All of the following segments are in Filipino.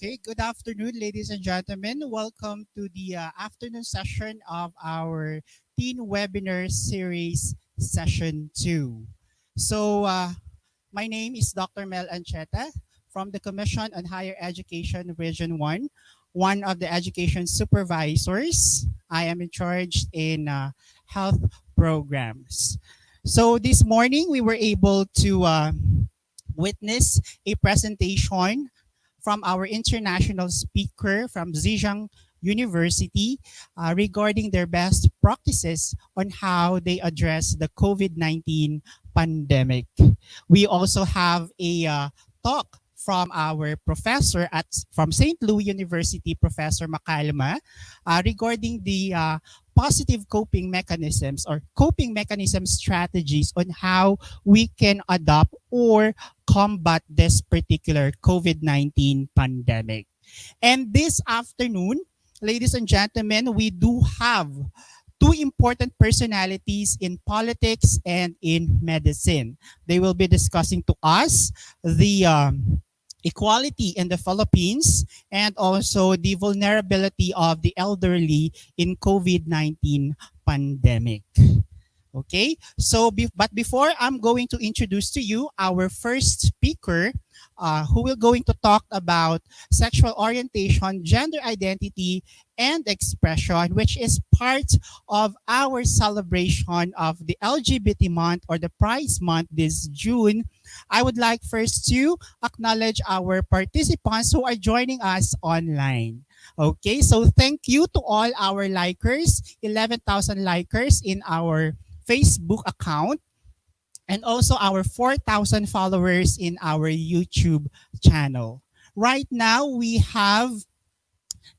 Okay, good afternoon, ladies and gentlemen. Welcome to the afternoon session of our Teen Webinar Series, Session 2. So, my name is Dr. Mel Ancheta from the Commission on Higher Education Region 1, one of the education supervisors. I am in charge in health programs. So, this morning we were able to witness a presentation from our international speaker from Zhejiang University regarding their best practices on how they address the COVID-19 pandemic. We also have a talk from our professor from St. Louis University, Professor Macalma, regarding the positive coping mechanisms or coping mechanism strategies on how we can adopt or combat this particular COVID-19 pandemic. And this afternoon, ladies and gentlemen, we do have two important personalities in politics and in medicine. They will be discussing to us the equality in the Philippines and also the vulnerability of the elderly in COVID-19 pandemic. Okay, so but before I'm going to introduce to you our first speaker, who will going to talk about sexual orientation, gender identity, and expression, which is part of our celebration of the LGBT month or the Pride Month this June. I would like first to acknowledge our participants who are joining us online. Okay, so thank you to all our likers, 11,000 likers in our Facebook account, and also our 4,000 followers in our YouTube channel. Right now, we have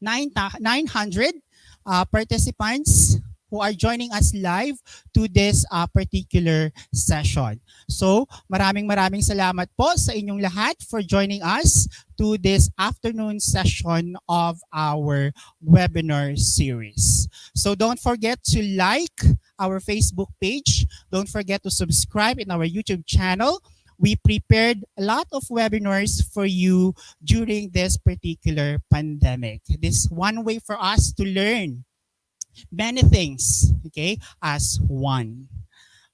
900 participants who are joining us live to this particular session. So, maraming salamat po sa inyong lahat for joining us to this afternoon session of our webinar series. So, don't forget to like our Facebook page. Don't forget to subscribe in our YouTube channel. We prepared a lot of webinars for you during this particular pandemic. This is one way for us to learn many things, okay, as one.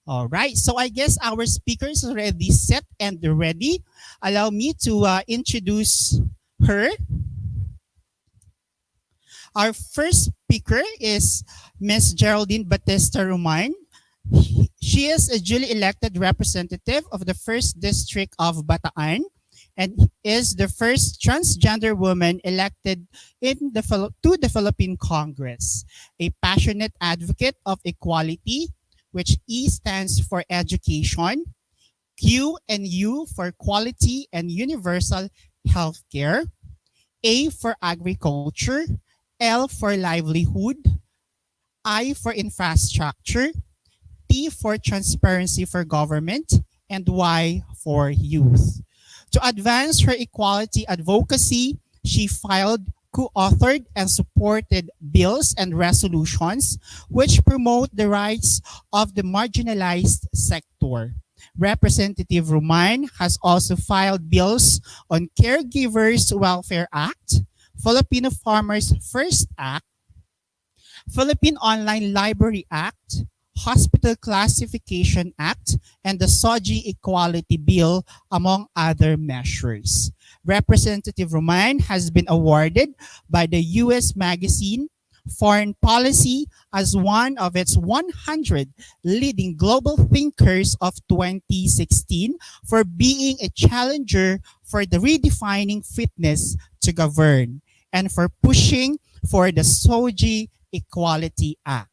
All right, so I guess our speakers are already set and ready. Allow me to introduce her. Our first speaker is Ms. Geraldine Batista Roman. She is a duly elected representative of the 1st District of Bataan and is the first transgender woman elected to the Philippine Congress. A passionate advocate of equality, which E stands for education, Q and U for quality and universal healthcare, A for agriculture, L for livelihood, I for infrastructure, T for transparency for government, and Y for youth. To advance her equality advocacy, she filed, co-authored, and supported bills and resolutions which promote the rights of the marginalized sector. Representative Roman has also filed bills on Caregivers Welfare Act, Filipino Farmers First Act, Philippine Online Library Act, Hospital Classification Act, and the SOGIE Equality Bill, among other measures. Representative Roman has been awarded by the U.S. magazine Foreign Policy as one of its 100 leading global thinkers of 2016 for being a challenger for the redefining fitness to govern and for pushing for the SOGIE Equality Act.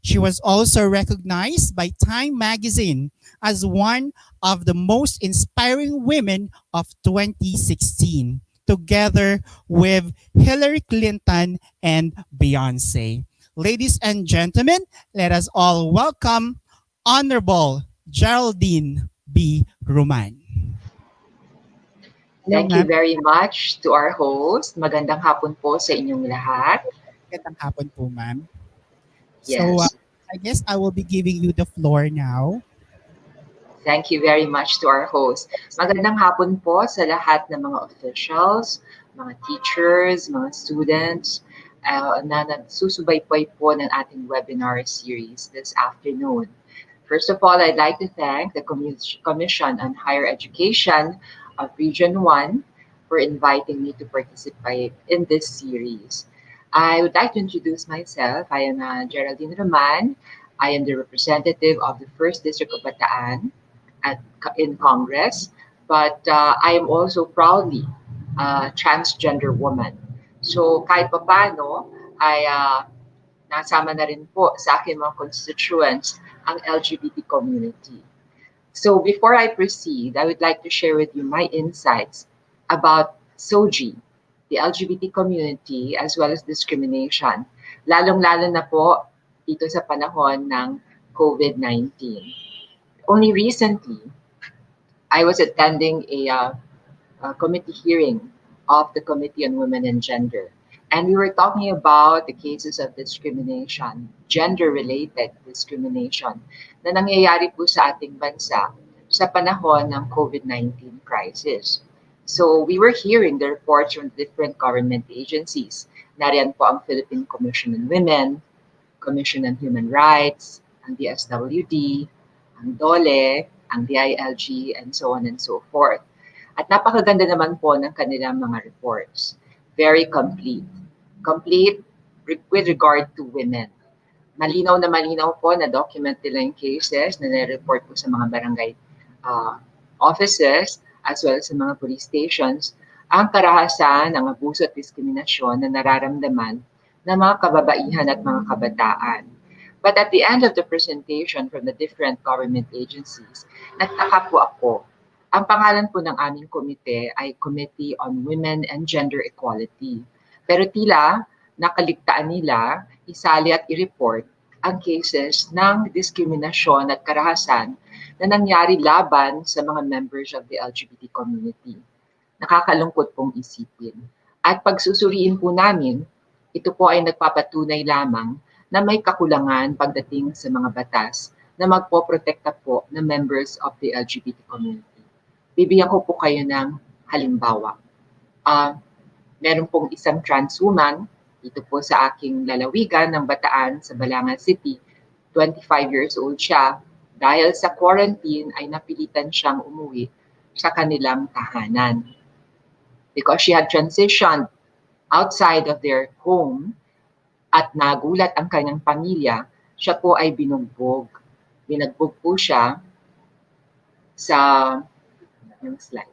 She was also recognized by Time magazine as one of the most inspiring women of 2016, together with Hillary Clinton and Beyonce. Ladies and gentlemen, let us all welcome Honorable Geraldine B. Roman. Hello, Thank you ma'am. very much to our host. Magandang hapon po sa inyong lahat. Magandang hapon po, ma'am. So, Yes. I guess I will be giving you the floor now. Thank you very much to our host. Magandang hapon po sa lahat ng mga officials, mga teachers, mga students na nagsusubaybay po ng ating webinar series this afternoon. First of all, I'd like to thank the Commission on Higher Education of Region 1 for inviting me to participate in this series. I would like to introduce myself. I am Geraldine B. I am the representative of the 1st District of Bataan in Congress, but I am also proudly a transgender woman. So kahit papano ay nasama na rin po sa aking mga constituents ang LGBT community. So before I proceed, I would like to share with you my insights about SOGIE, the LGBT community, as well as discrimination, lalong-lalo na po dito sa panahon ng COVID-19. Only recently, I was attending a committee hearing of the Committee on Women and Gender. And we were talking about the cases of discrimination, gender-related discrimination, na nangyayari po sa ating bansa sa panahon ng COVID-19 crisis. So we were hearing the reports from different government agencies. Nariyan po ang Philippine Commission on Women, Commission on Human Rights, ang DSWD, ang DOLE, ang DILG, and so on and so forth. At napakaganda naman po ng kanilang mga reports. Very complete. Complete with regard to women. Malinaw na malinaw po na document nila yung cases na nire-report po sa mga barangay offices as well as sa mga police stations ang karahasan ng abuso at diskriminasyon na nararamdaman ng mga kababaihan at mga kabataan. But at the end of the presentation from the different government agencies, nagtaka po ako. Ang pangalan po ng aming komite ay Committee on Women and Gender Equality. Pero tila nakaligtaan nila isali at i-report ang cases ng diskriminasyon at karahasan na nangyari laban sa mga members of the LGBT community. Nakakalungkot pong isipin. At pagsusuriin po namin, ito po ay nagpapatunay lamang na may kakulangan pagdating sa mga batas na magpoprotekta po ng members of the LGBT community. Bibigyan ko po kayo ng halimbawa. Meron pong isang trans woman dito po sa aking lalawigan ng Bataan sa Balanga City. 25 years old siya. Dahil sa quarantine ay napilitan siyang umuwi sa kanilang tahanan. Because she had transitioned outside of their home at nagulat ang kanyang pamilya, siya po ay binugbog. Binagbog po siya sa yung slide.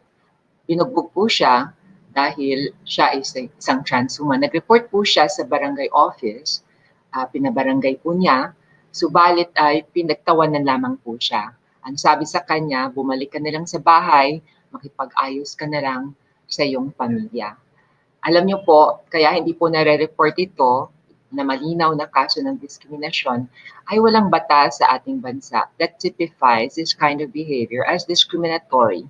Binugbog po siya dahil siya ay isang trans woman. Nag-report po siya sa barangay office, pinabarangay po niya, subalit ay pinagtawanan lamang po siya. Ang sabi sa kanya, bumalik ka na lang sa bahay, makipag-ayos ka na lang sa iyong pamilya. Alam niyo po, kaya hindi po nare-report ito na malinaw na kaso ng diskriminasyon ay walang batas sa ating bansa that typifies this kind of behavior as discriminatory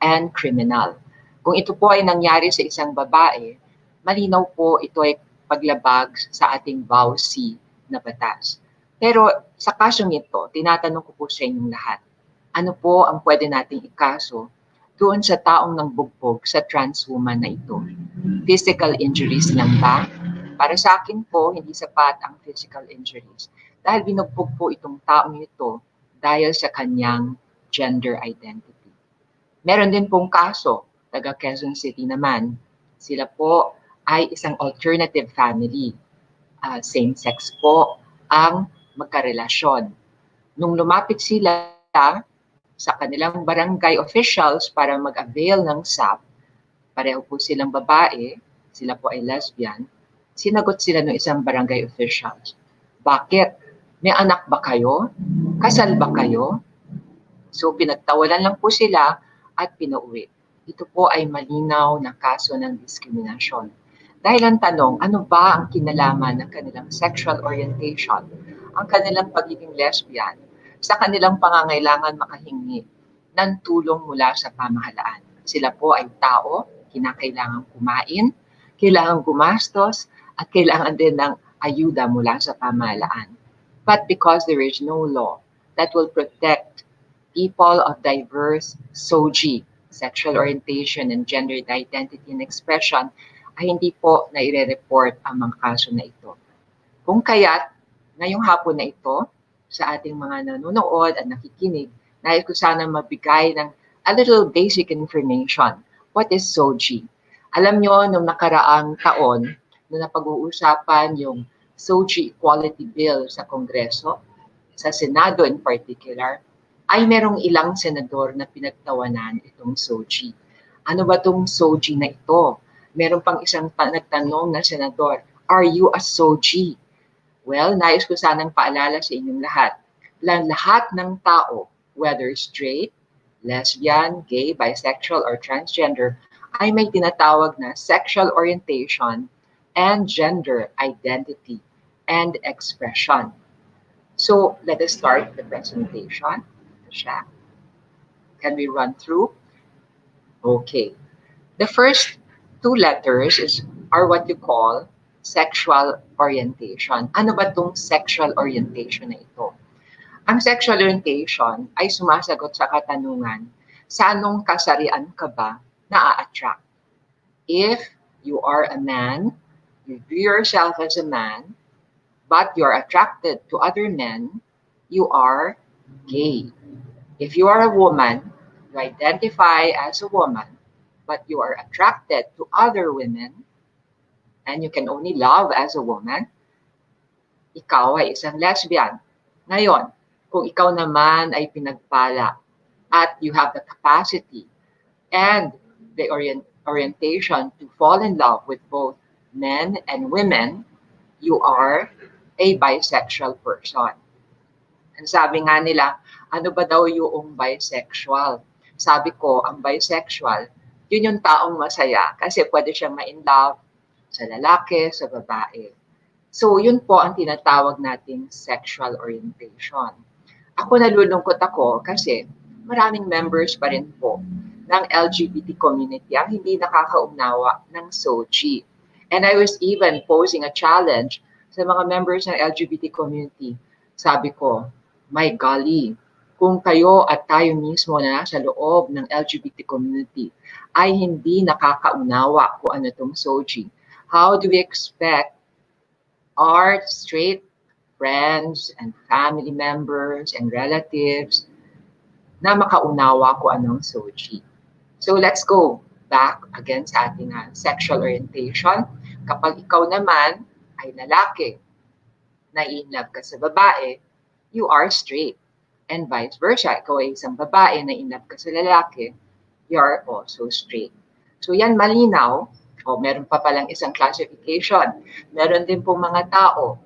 and criminal. Kung ito po ay nangyari sa isang babae, malinaw po ito ay paglabag sa ating VAUC na batas. Pero sa kasong ito, tinatanong ko po sa inyong lahat, ano po ang pwede nating ikaso doon sa taong nang bugbog sa trans woman na ito? Physical injuries lang ba? Para sa akin po, hindi sapat ang physical injuries. Dahil binugbog po itong taong ito dahil sa kanyang gender identity. Meron din pong kaso, taga Quezon City naman. Sila po ay isang alternative family. Same-sex po ang magkarelasyon. Nung lumapit sila sa kanilang barangay officials para mag-avail ng SAP, pareho po silang babae, sila po ay lesbian, sinagot sila ng isang barangay officials. Bakit? May anak ba kayo? Kasal ba kayo? So pinagtawalan lang po sila at pinauwi. Ito po ay malinaw na kaso ng diskriminasyon. Dahil ang tanong, ano ba ang kinalaman ng kanilang sexual orientation, ang kanilang pagiging lesbian, sa kanilang pangangailangan makahingi ng tulong mula sa pamahalaan? Sila po ay tao, kinakailangan kumain, kailangan gumastos, at kailangan din ng ayuda mula sa pamahalaan. But because there is no law that will protect people of diverse SOGIE sexual orientation and gender identity and expression ay hindi po naire-report ang mga kaso na ito. Kung kaya't, ngayong hapon na ito, sa ating mga nanonood at nakikinig, nais ko sana mabigay ng a little basic information. What is SOGIE? Alam nyo, nung nakaraang taon, nung napag-uusapan yung SOGIE Equality Bill sa Kongreso, sa Senado in particular, ay merong ilang senador na pinagtawanan itong SOGIE. Ano ba itong SOGIE na ito? Meron pang isang nagtanong na senador, are you a SOGIE? Well, nais ko sanang paalala sa inyong lahat. Lahat ng tao, whether straight, lesbian, gay, bisexual, or transgender, ay may tinatawag na sexual orientation and gender identity and expression. So, let us start the presentation. Can we run through? Okay. The first two letters are what you call sexual orientation. Ano ba itong sexual orientation na ito? Ang sexual orientation ay sumasagot sa katanungan, sa anong kasarian ka ba na-attract? If you are a man, you view yourself as a man, but you're attracted to other men, you are gay. If you are a woman, you identify as a woman, but you are attracted to other women, and you can only love as a woman, ikaw ay isang lesbian. Ngayon, kung ikaw naman ay pinagpala at you have the capacity and the orientation to fall in love with both men and women, you are a bisexual person. Ang sabi nga nila, ano ba daw yung bisexual? Sabi ko, ang bisexual, yun yung taong masaya kasi pwede siyang ma-in-love sa lalaki, sa babae. So, yun po ang tinatawag nating sexual orientation. Ako nalulungkot ako kasi maraming members pa rin po ng LGBT community ang hindi nakakaunawa ng SOGIE. And I was even posing a challenge sa mga members ng LGBT community. Sabi ko, my golly, kung kayo at tayo mismo na nasa loob ng LGBT community ay hindi nakakaunawa kung ano itong SOGIE, how do we expect our straight friends and family members and relatives na makaunawa kung anong SOGIE? So let's go back again sa ating sexual orientation. Kapag ikaw naman ay lalaki, na-in-love ka sa babae, you are straight. And vice versa, ikaw ay isang babae, na-in-love ka sa lalaki, you are also straight. So yan malinaw. O meron pa palang isang classification. Meron din pong mga tao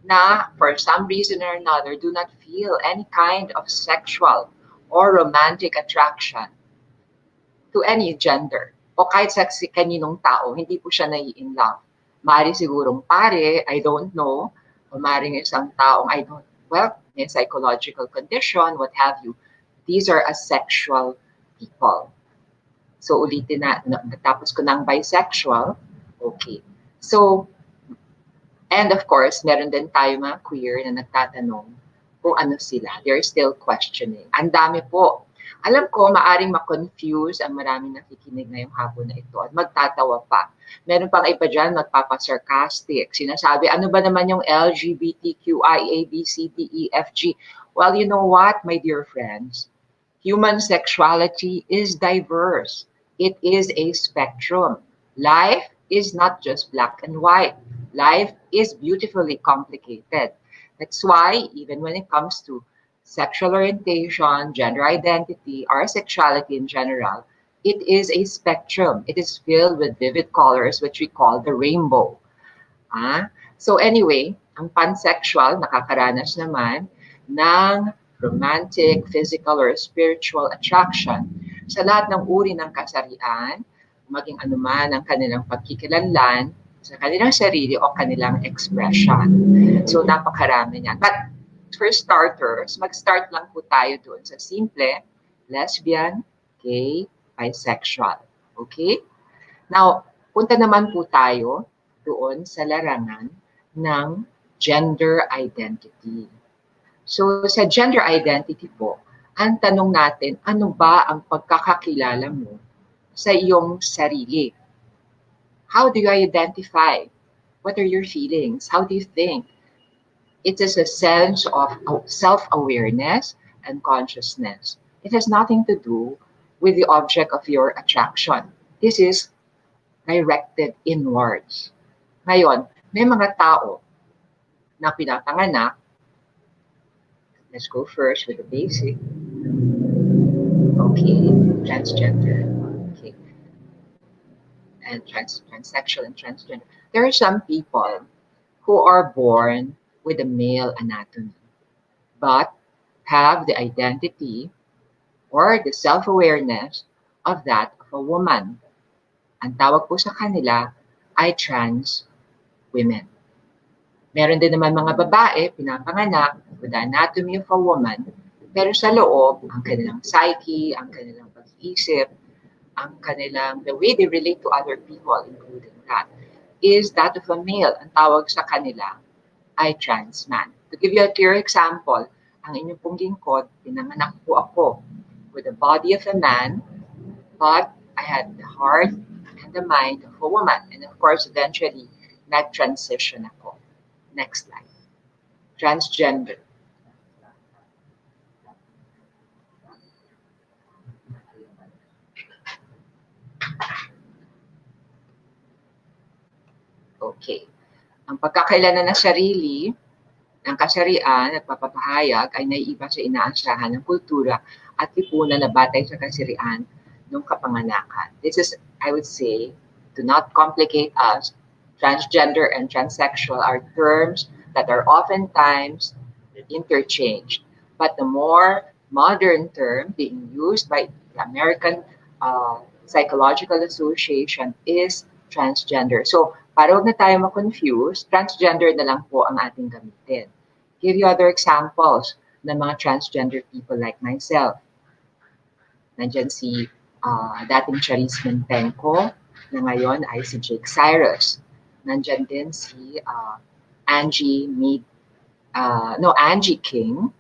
na for some reason or another do not feel any kind of sexual or romantic attraction to any gender. O kahit sa kaninong tao, hindi po siya nai-in love. Mari sigurong pare, I don't know, o maring isang taong may psychological condition, what have you. These are asexual people. So ulitin na, natapos ko ng bisexual. Okay. So, and of course, meron din tayo mga queer na nagtatanong kung ano sila. They're still questioning. Ang dami po. Alam ko, maaring ma-confuse ang maraming nakikinig ngayong hapon na ito at magtatawa pa. Meron pang iba dyan magpapa-sarcastic. Sinasabi, ano ba naman yung LGBTQIABCDEFG? Well, you know what, my dear friends? Human sexuality is diverse. It is a spectrum. Life is not just black and white. Life is beautifully complicated. That's why, even when it comes to sexual orientation, gender identity, or sexuality in general, it is a spectrum. It is filled with vivid colors, which we call the rainbow. So anyway, ang pansexual, nakakaranas naman ng romantic, physical, or spiritual attraction sa lahat ng uri ng kasarian, maging anuman ang kanilang pagkikilanlan sa kanilang sarili o kanilang expression. So napakarami niyan. But for starters, mag-start lang po tayo doon sa simple, lesbian, gay, bisexual. Okay? Now, punta naman po tayo doon sa larangan ng gender identity. So sa gender identity po, ang tanong natin, ano ba ang pagkakakilala mo sa iyong sarili? How do you identify? What are your feelings? How do you think? It is a sense of self-awareness and consciousness. It has nothing to do with the object of your attraction. This is directed inwards. Ngayon, may mga tao na pinapanganak. Let's go first with the basic. Okay, transgender. Okay, and transsexual and transgender. There are some people who are born with a male anatomy, but have the identity or the self-awareness of that of a woman. Ang tawag po sa kanila ay trans women. Meron din naman mga babae, pinapanganak with the anatomy of a woman, pero sa loob, ang kanilang psyche, ang kanilang pag-iisip, ang kanilang, the way they relate to other people, including that, is that of a male. Ang tawag sa kanila ay trans man. To give you a clear example, ang inyong pong lingkod, pinanganak po ako with the body of a man, but I had the heart and the mind of a woman. And of course, eventually, nag-transition ako. Next slide. Transgender. Okay. Ang pagkakailala ng sarili, ng kasarian at papapahayag ay naiiba sa inaasahan ng kultura at lipunan na batay sa kasarian ng kapanganakan. This is, I would say, to not complicate us, transgender and transsexual are terms that are oftentimes interchanged. But the more modern term being used by the American Psychological Association is transgender. So, para huwag na tayo ma-confuse, transgender na lang po ang ating gamitin. Give you other examples ng mga transgender people like myself. Nandyan si dating Charis Mentenco, na ngayon ay si Jake Cyrus. Nandyan din si Angie King,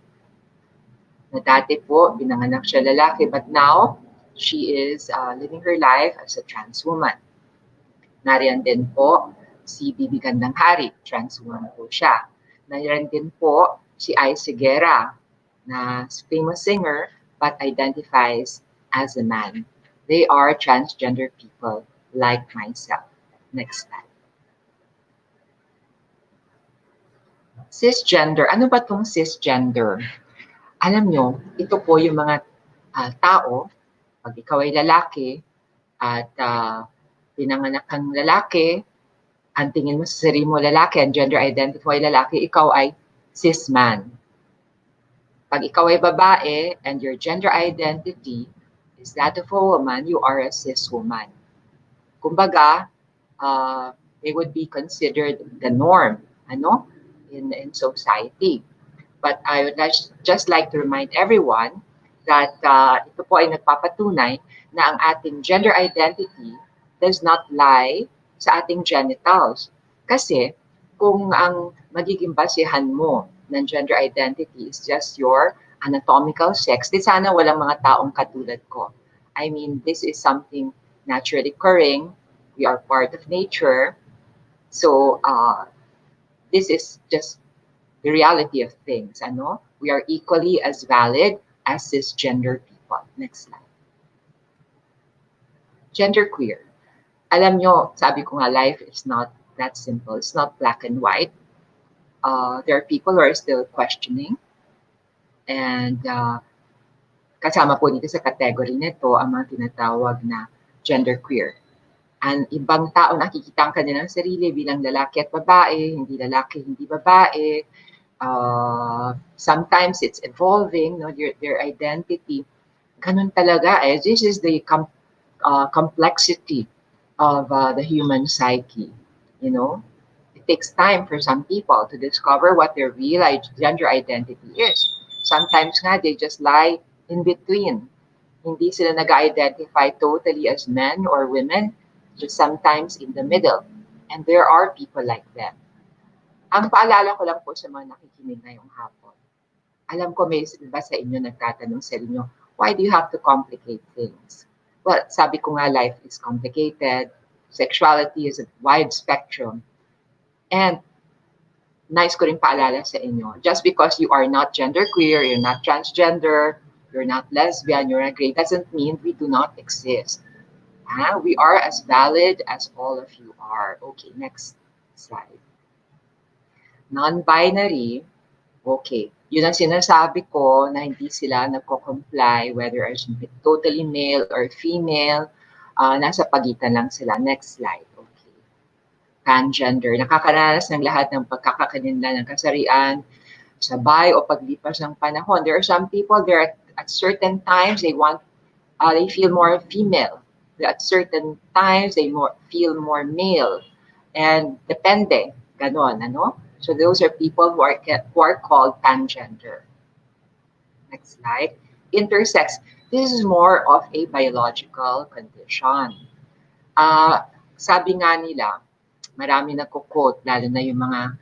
na dati po binanganak siya lalaki, but now she is living her life as a trans woman. Nariyan din po si Bibi Gandang Hari, trans woman po siya. Nariyan din po si Ice Guerra, na famous singer but identifies as a man. They are transgender people like myself. Next slide. Cisgender. Ano ba itong cisgender? Alam nyo, ito po yung mga tao, pag ikaw ay lalaki at pinanganak kang lalaki, ang tingin mo sa sarili mo lalaki, ang gender identity mo ay lalaki, ikaw ay cis man. Pag ikaw ay babae and your gender identity is that of a woman, you are a cis woman. Kumbaga, they would be considered the norm, in society. But I would just like to remind everyone that ito po ay nagpapatunay na ang ating gender identity does not lie sa ating genitals. Kasi kung ang magiging basihan mo ng gender identity is just your anatomical sex, di sana walang mga taong katulad ko. I mean, this is something naturally occurring. We are part of nature. So, this is just the reality of things. We are equally as valid as cisgender people. Next slide. Genderqueer. Alam nyo, sabi ko nga, life is not that simple. It's not black and white. There are people who are still questioning. And kasama po dito sa category nito ang mga tinatawag na genderqueer. Ang ibang tao nakikita ang kanilang sarili bilang lalaki at babae, hindi lalaki, hindi babae. Sometimes it's evolving, their identity. Ganun talaga eh. This is the complexity of the human psyche. It takes time for some people to discover what their real gender identity is. Sometimes nga, they just lie in between. Hindi sila nag-identify totally as men or women, just sometimes in the middle. And there are people like them. Ang paalala ko lang po sa mga nakikinig ngayong hapon, Alam ko may iba sa inyo nagtatanong sa inyo, why do you have to complicate things? Well, sabi ko nga, life is complicated. Sexuality is a wide spectrum. And nice ko rin paalala sa inyo, just because you are not genderqueer, you're not transgender, you're not lesbian, you're not gay, doesn't mean we do not exist. We are as valid as all of you are. Okay, next slide. Non-binary, okay. Yun ang sinasabi ko na hindi sila nagko-comply whether as totally male or female, nasa pagitan lang sila. Next slide. Okay. Transgender, nakakaranas ng lahat ng pagkakakaninda ng kasarian, sabay o paglipas ng panahon. There are some people there at certain times they feel more female. At certain times they feel more male. And depende, ganon, ano? So those are people who are called pangender. Next slide. Intersex. This is more of a biological condition. Sabi nga nila, marami nagko-quote, lalo na yung mga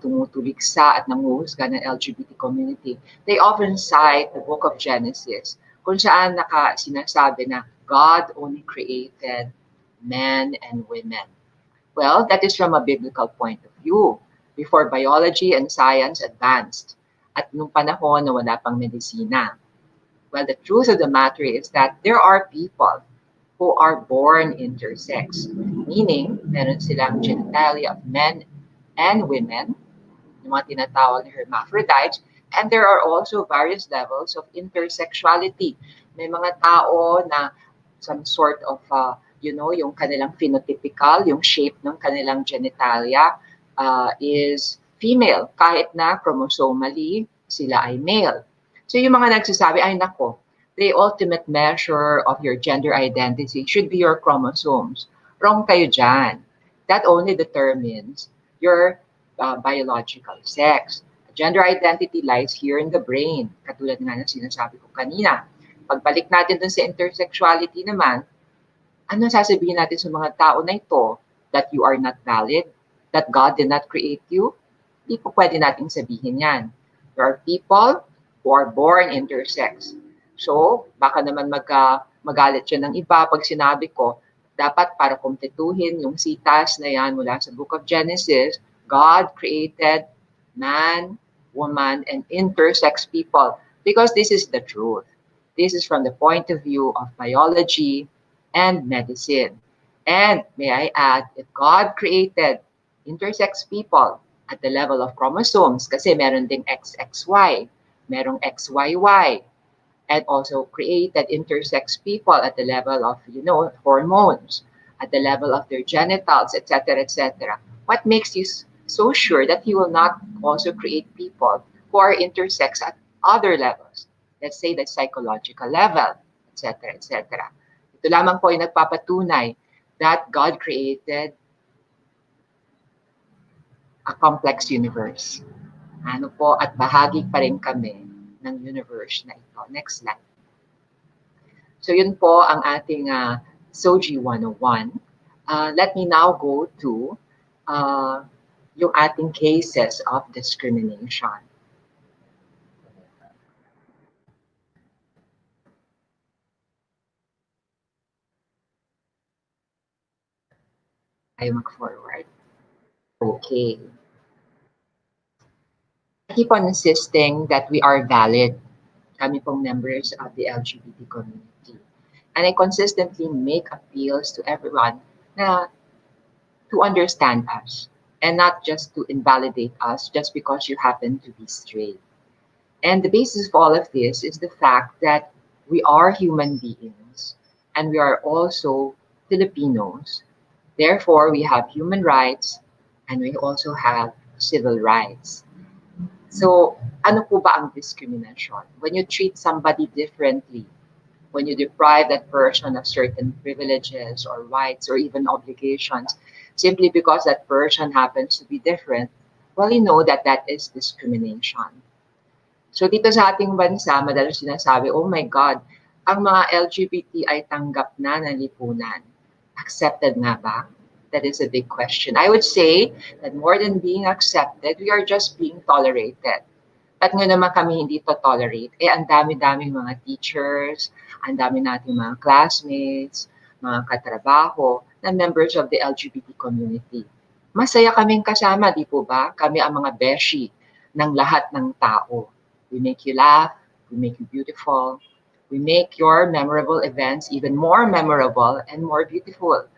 tumutuliksa at nanguhusga ng LGBT community. They often cite the book of Genesis, kung saan sinasabi na God only created men and women. Well, that is from a biblical point of view, before biology and science advanced, at nung panahon na wala pang medisina. Well, the truth of the matter is that there are people who are born intersex, meaning meron silang genitalia of men and women, yung mga tinatawag na hermaphrodites, and there are also various levels of intersexuality. May mga tao na some sort of, yung kanilang phenotypical, yung shape ng kanilang genitalia is female, kahit na chromosomally sila ay male. So yung mga nagsasabi, ay nako, the ultimate measure of your gender identity should be your chromosomes. Wrong kayo dyan. That only determines your biological sex. Gender identity lies here in the brain, katulad nga ng sinasabi ko kanina. Pagbalik natin dun sa intersexuality naman, ano sasabihin natin sa mga tao na ito? That you are not valid? That God did not create you? Hindi po pwede nating sabihin yan. There are people who are born intersex. So, baka naman magalit siya ng iba pag sinabi ko, dapat para kumpletuhin yung sitas na yan mula sa Book of Genesis, God created man, woman, and intersex people. Because this is the truth. This is from the point of view of biology and medicine. And may I add, if God created intersex people at the level of chromosomes, kasi meron ding XXY, merong XYY, and also created intersex people at the level of, hormones, at the level of their genitals, etc., etc. What makes you so sure that He will not also create people who are intersex at other levels? Let's say the psychological level, etc., etc. Ito lamang po ay nagpapatunay that God created a complex universe. Ano po, at bahagi pa rin kami ng universe na ito. Next slide. So yun po ang ating SOGIE 101. Let me now go to yung ating cases of discrimination. Tayo mag-forward. Okay. I keep on insisting that we are valid. Kami pong members of the LGBT community. And I consistently make appeals to everyone to understand us and not just to invalidate us just because you happen to be straight. And the basis of all of this is the fact that we are human beings and we are also Filipinos. Therefore, we have human rights and we also have civil rights. So, ano po ba ang discrimination? When you treat somebody differently, when you deprive that person of certain privileges or rights or even obligations, simply because that person happens to be different, well, you know that that is discrimination. So dito sa ating bansa, madalas sinasabi, oh my God, ang mga LGBT ay tanggap na ng lipunan. Accepted nga ba? That is a big question. I would say that more than being accepted, we are just being tolerated. At ngayon naman kami hindi to tolerate. Eh, ang dami-daming mga teachers, ang dami nating mga classmates, mga katrabaho, na members of the LGBT community. Masaya kaming kasama, di po ba? Kami ang mga beshi ng lahat ng tao. We make you laugh, we make you beautiful, we make your memorable events even more memorable and more beautiful.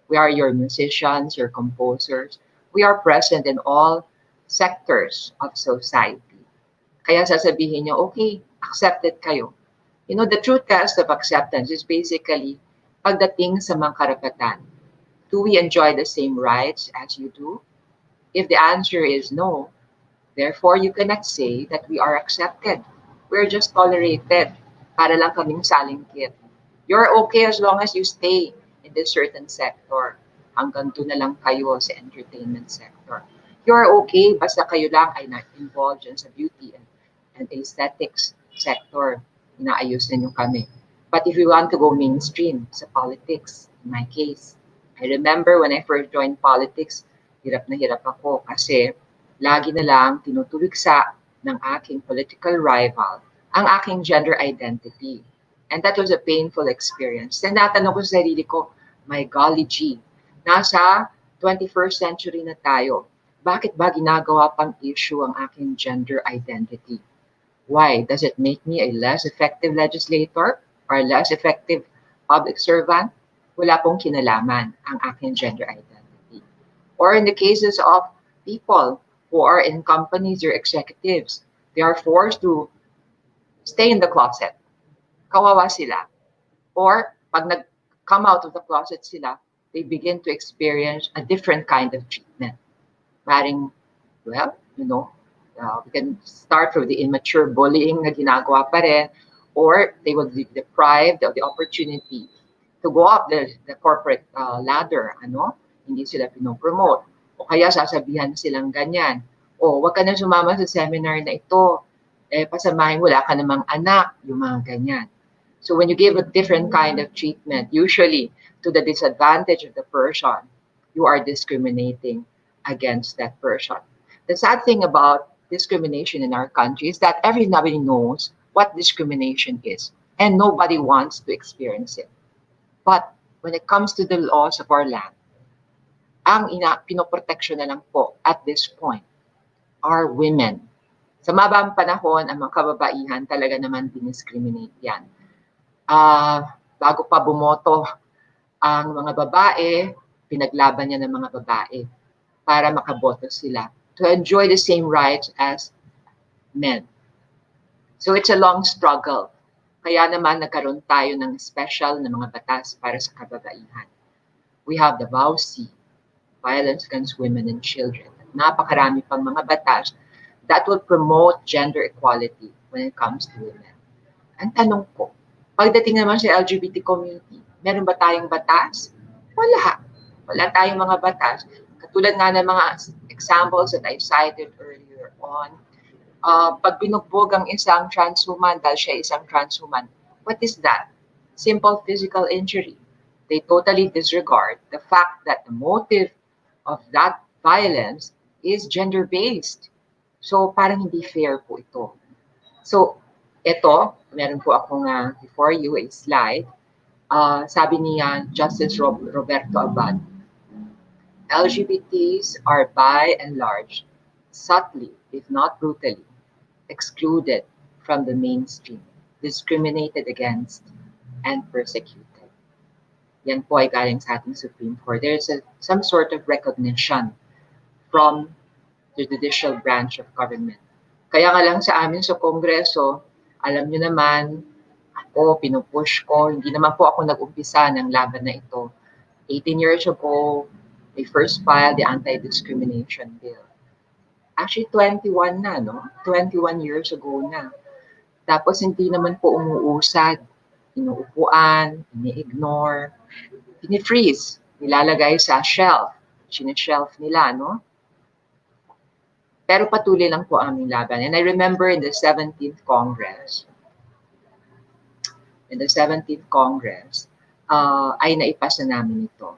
We are your musicians, your composers. We are present in all sectors of society. Kaya sasabihin nyo, okay, accepted kayo. You know, the true test of acceptance is basically pagdating sa mga karapatan. Do we enjoy the same rights as you do? If the answer is no, therefore you cannot say that we are accepted. We're just tolerated para lang kaming salingkit. You're okay as long as you stay in this certain sector. Hanggang doon na lang kayo sa entertainment sector. You're okay basta kayo lang ay not involved dyan sa beauty and aesthetics sector. Inaayos ninyo kami. But if you want to go mainstream sa politics, in my case, I remember when I first joined politics, hirap na hirap ako kasi lagi na lang tinutuligsa ng aking political rival ang aking gender identity. And that was a painful experience. Then natanong ko sa sarili ko, my golly gee, nasa 21st century na tayo. Bakit ba ginagawa pang issue ang aking gender identity? Why? Does it make me a less effective legislator or a less effective public servant? Wala pong kinalaman ang aking gender identity. Or in the cases of people who are in companies or executives, they are forced to stay in the closet. Kawawa sila. Or pag nag-come out of the closet sila, they begin to experience a different kind of treatment. Maring, well, we can start from the immature bullying na ginagawa pa rin, or they will be deprived of the opportunity to go up the corporate ladder, hindi sila pinopromote. O kaya sasabihan silang ganyan, wag ka na sumama sa seminar na ito, pasamahin, wala ka namang anak, yung mga ganyan. So when you give a different kind of treatment, usually to the disadvantage of the person, you are discriminating against that person. The sad thing about discrimination in our country is that everybody knows what discrimination is, and nobody wants to experience it. But when it comes to the laws of our land, ang pinoproteksyon na lang po at this point are women. Sa mababang panahon, ang mga kababaihan talaga naman diniscriminate yan. Bago pa bumoto ang mga babae, pinaglaban niya ng mga babae para makaboto sila to enjoy the same rights as men. So it's a long struggle. Kaya naman nagkaroon tayo ng special na mga batas para sa kababaihan. We have the VAUC, Violence Against Women and Children. Napakarami pang mga batas that will promote gender equality when it comes to women. Ang tanong ko, pagdating naman sa LGBT community, meron ba tayong batas? Wala. Wala tayong mga batas. Katulad nga ng mga examples that I cited earlier on, pag binugbog ang isang transwoman dahil siya isang transwoman, what is that? Simple physical injury. They totally disregard the fact that the motive of that violence is gender-based. So parang hindi fair po ito. So ito, meron po akong before you a slide. Sabi ni Justice Roberto Abad, LGBTs are by and large, subtly, if not brutally, excluded from the mainstream, discriminated against, and persecuted. Yan po ay galing sa ating Supreme Court. There's some sort of recognition from the judicial branch of government. Kaya nga lang sa amin sa Kongreso, alam nyo naman, ako, pinupush ko, hindi naman po ako nag-umpisa ng laban na ito. 18 years ago, they first filed the anti-discrimination bill. Actually, 21 na, no? 21 years ago na. Tapos hindi naman po umuusad. Inuupuan, ini-ignore, ini-freeze, nilalagay sa shelf. Sineshelf nila, no? Pero patuloy lang po aming laban. And I remember in the 17th Congress, ay naipasa namin ito.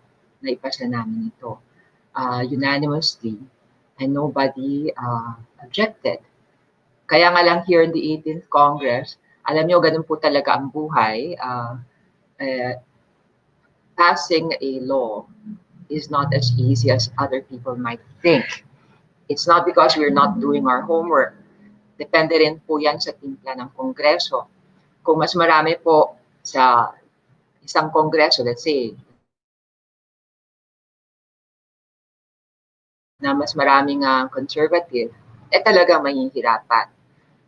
Unanimously, and nobody objected. Kaya nga lang here in the 18th Congress, alam nyo, ganun po talaga ang buhay. Uh, Passing a law is not as easy as other people might think. It's not because we're not doing our homework. Depende rin po yan sa timpla ng Kongreso. Kung mas marami po sa isang Kongreso, let's say, na mas maraming conservative, talagang mahihirapan.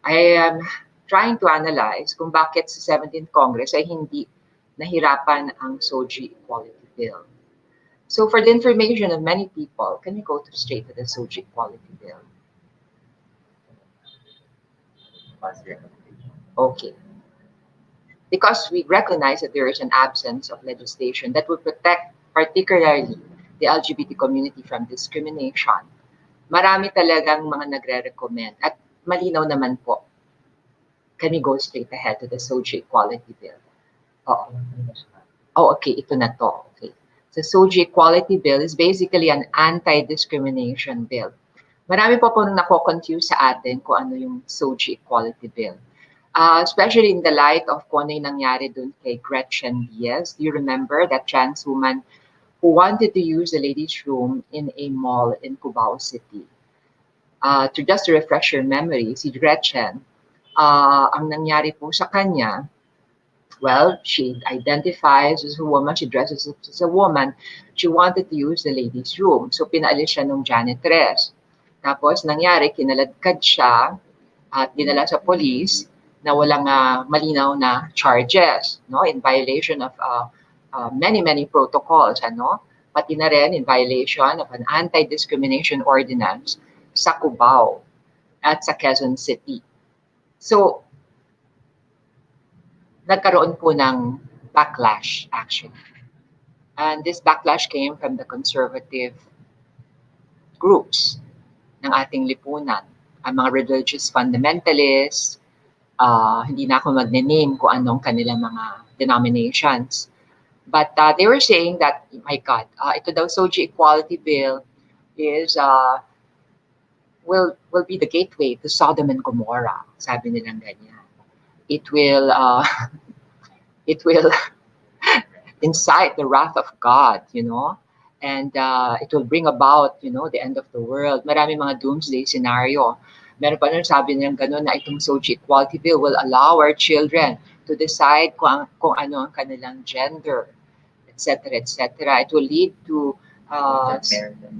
I am trying to analyze kung bakit sa 17th Congress ay hindi nahirapan ang SOGIE Equality Bill. So for the information of many people, can we go straight to the SOGIE Equality Bill? Okay. Because we recognize that there is an absence of legislation that would protect particularly the LGBT community from discrimination, marami talagang mga nagre-recommend at malinaw naman po. Can we go straight ahead to the SOGIE Equality Bill? Oo. Oh, okay, ito na to. Okay. The SOGIE Equality Bill is basically an anti-discrimination bill. Marami po pong nako-confuse sa atin kung ano yung SOGIE Equality Bill. Especially in the light of kung ano yung nangyari dun kay Gretchen Diaz. Do you remember that trans woman who wanted to use the ladies' room in a mall in Cubao City? Just to refresh your memory, si Gretchen, ang nangyari po sa kanya, well, she identifies as a woman, she dresses as a woman, she wanted to use the ladies' room. So pinaalis siya nung janitress. Tapos nangyari, kinaladkad siya at dinala sa police na walang malinaw na charges, no, in violation of many protocols, ano, pati na rin in violation of an anti-discrimination ordinance sa Cubao at sa Quezon City. So, nagkaroon po ng backlash, actually. And this backlash came from the conservative groups ng ating lipunan, ang mga religious fundamentalists, hindi na ako magne-name kung anong kanilang mga denominations. But they were saying that, my God, ito daw SOGIE Equality Bill is will be the gateway to Sodom and Gomorrah. Sabi nilang ganyan. It will incite the wrath of God, you know, and it will bring about, you know, the end of the world. Marami mga doomsday scenario. Meron pa rin sabi nilang gano'n na itong SOGIE Equality Bill will allow our children to decide kung ano ang kanilang gender, etc., etc. It will lead to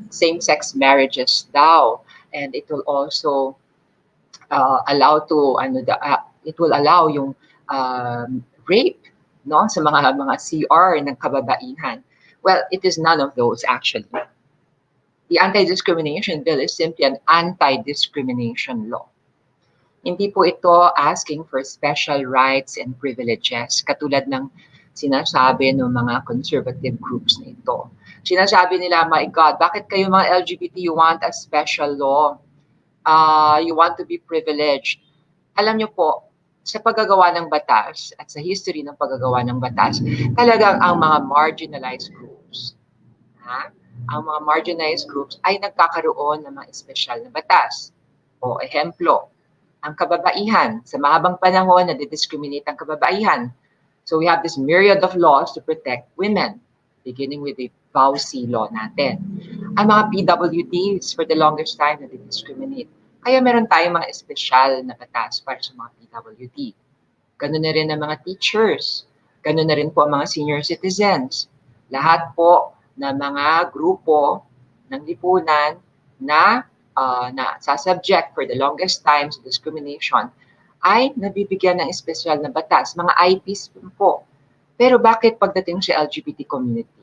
same-sex marriages daw, and it will also allow to it will allow yung rape, no, sa mga CR ng kababaihan. Well, it is none of those actually. The anti-discrimination bill is simply an anti-discrimination law. Hindi po ito asking for special rights and privileges katulad ng sinasabi ng mga conservative groups na ito. Sinasabi nila, my God, bakit kayo mga LGBT, you want a special law? You want to be privileged. Alam niyo po, sa paggagawa ng batas at sa history ng paggagawa ng batas, talagang ang mga marginalized groups, ang mga marginalized groups ay nagkakaroon ng mga espesyal na batas. O ehemplo, ang kababaihan. Sa mahabang panahon, nadi-discriminate ang kababaihan. So we have this myriad of laws to protect women, beginning with the VAUSI law natin. Ang mga PWDs for the longest time nadi-discriminate. Kaya meron tayong mga espesyal na batas para sa mga PWD. Ganun na rin ang mga teachers. Ganun na rin po ang mga senior citizens. Lahat po na mga grupo ng lipunan na subject for the longest time sa discrimination ay nabibigyan ng espesyal na batas, mga IPs po. Pero bakit pagdating sa LGBT community,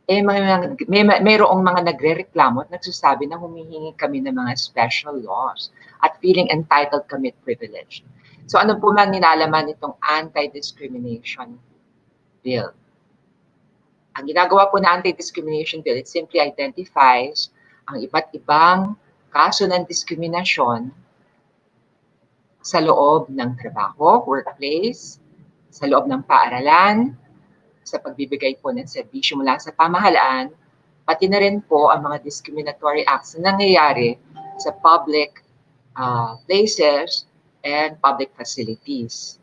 mayroong mga nagre-reklamo at nagsasabi na humihingi kami ng mga special laws at feeling entitled kami at privileged. So ano po man nilalaman itong anti-discrimination bill? Ang ginagawa po na anti-discrimination bill, it simply identifies ang iba't ibang kaso ng diskriminasyon sa loob ng trabaho, workplace, sa loob ng paaralan, sa pagbibigay po ng serbisyo mula sa pamahalaan, pati na rin po ang mga discriminatory acts na nangyayari sa public places, and public facilities.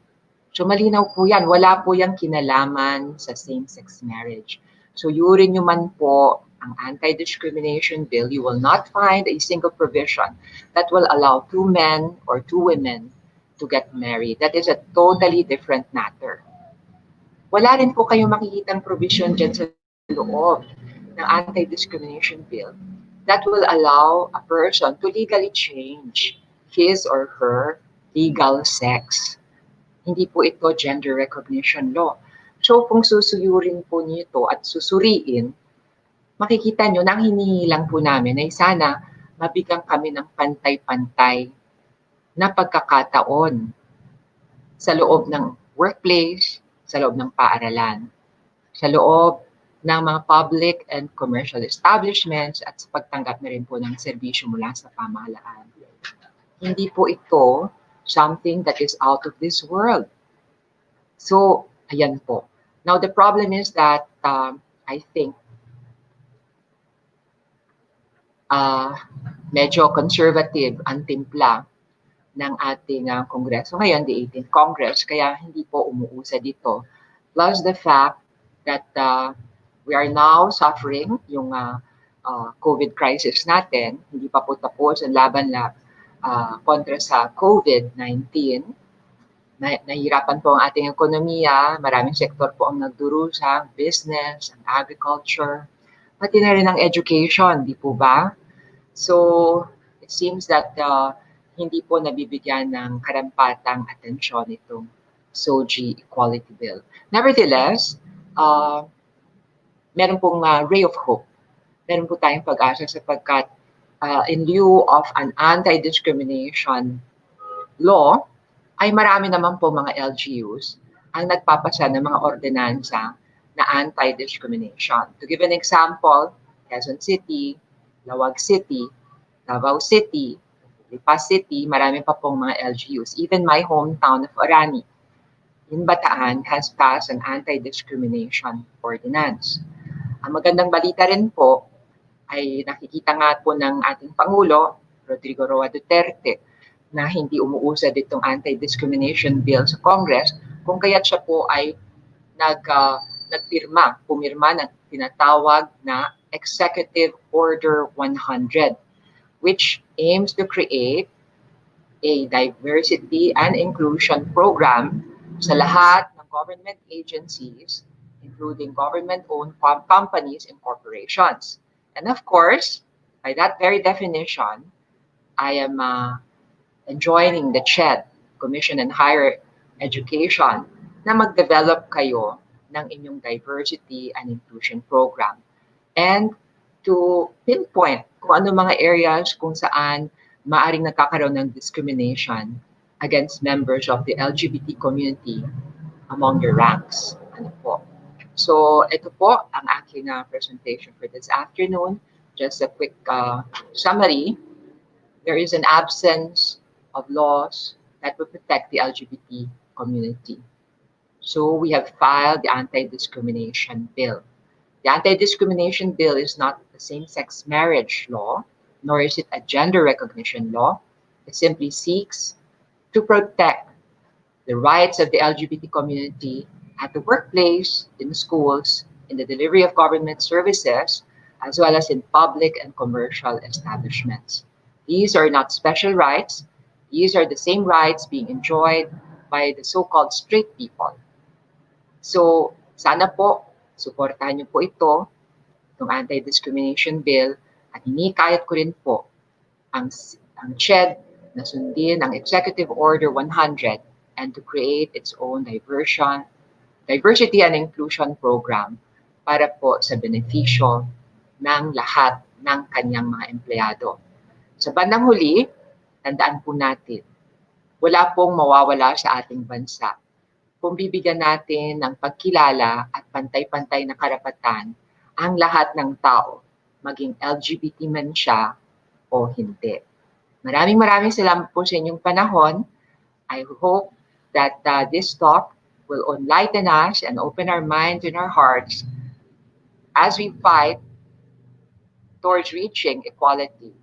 So malinaw po yan, wala po yung kinalaman sa same-sex marriage. So yurin nyo man po ang anti-discrimination bill, you will not find a single provision that will allow two men or two women to get married. That is a totally different matter. Wala rin po kayong makikitang provision dyan sa loob ng anti-discrimination bill that will allow a person to legally change his or her legal sex. Hindi po ito gender recognition law. So kung susuyurin po nito at susuriin, makikita nyo na ang hinihingi lang po namin ay sana mabigyan kami ng pantay-pantay na pagkakataon sa loob ng workplace, sa loob ng paaralan, sa loob ng mga public and commercial establishments at sa pagtanggap na rin po ng serbisyo mula sa pamahalaan. Hindi po ito something that is out of this world. So, ayan po. Now, the problem is that I think medyo conservative ang timpla ng ating Kongreso ngayon, the 18th Congress, kaya hindi po umuusad dito. Plus the fact that we are now suffering yung COVID crisis natin, hindi pa po tapos ang laban kontra sa COVID-19. Nahihirapan po ang ating ekonomiya, maraming sektor po ang nagdurusa, business, ang agriculture, pati na rin ang education, di po ba? So, it seems that hindi po nabibigyan ng karampatang atensyon itong SOGIE Equality Bill. Nevertheless, meron pong ray of hope. Meron po tayong pag-asa sapagkat in lieu of an anti-discrimination law, ay marami naman po mga LGUs ang nagpapasa ng mga ordinansa na anti-discrimination. To give an example, Quezon City, Lawag City, Davao City, Lipa City, marami pa pong mga LGUs. Even my hometown of Orani in Bataan has passed an anti-discrimination ordinance. Ang magandang balita rin po ay nakikita nga po ng ating Pangulo, Rodrigo Roa Duterte, na hindi umuusad itong anti-discrimination bill sa Congress, kung kaya't siya po ay pumirma ng tinatawag na Executive Order 100, which aims to create a diversity and inclusion program sa lahat ng government agencies, including government-owned companies and corporations. And of course, by that very definition, I am enjoining the CHED, Commission on Higher Education, na mag-develop kayo ng inyong diversity and inclusion program. And to pinpoint kung ano mga areas kung saan maaring nagkakaroon ng discrimination against members of the LGBT community among your ranks. Ano po? So, ito po ang aking presentation for this afternoon. Just a quick summary. There is an absence of laws that would protect the LGBT community. So we have filed the anti-discrimination bill. The anti-discrimination bill is not the same-sex marriage law, nor is it a gender recognition law. It simply seeks to protect the rights of the LGBT community at the workplace, in schools, in the delivery of government services, as well as in public and commercial establishments. These are not special rights. These are the same rights being enjoyed by the so-called straight people. So, sana po, suportahan niyo po ito, itong anti-discrimination bill, at hinikayat ko rin po ang CHED na sundin ang Executive Order 100 and to create its own diversity and inclusion program para po sa benepisyo ng lahat ng kanyang mga empleyado. Sa bandang huli, tandaan po natin, wala pong mawawala sa ating bansa kung bibigyan natin ng pagkilala at pantay-pantay na karapatan ang lahat ng tao, maging LGBT man siya o hindi. Maraming salamat po sa inyong panahon. I hope that this talk will enlighten us and open our minds and our hearts as we fight towards reaching equality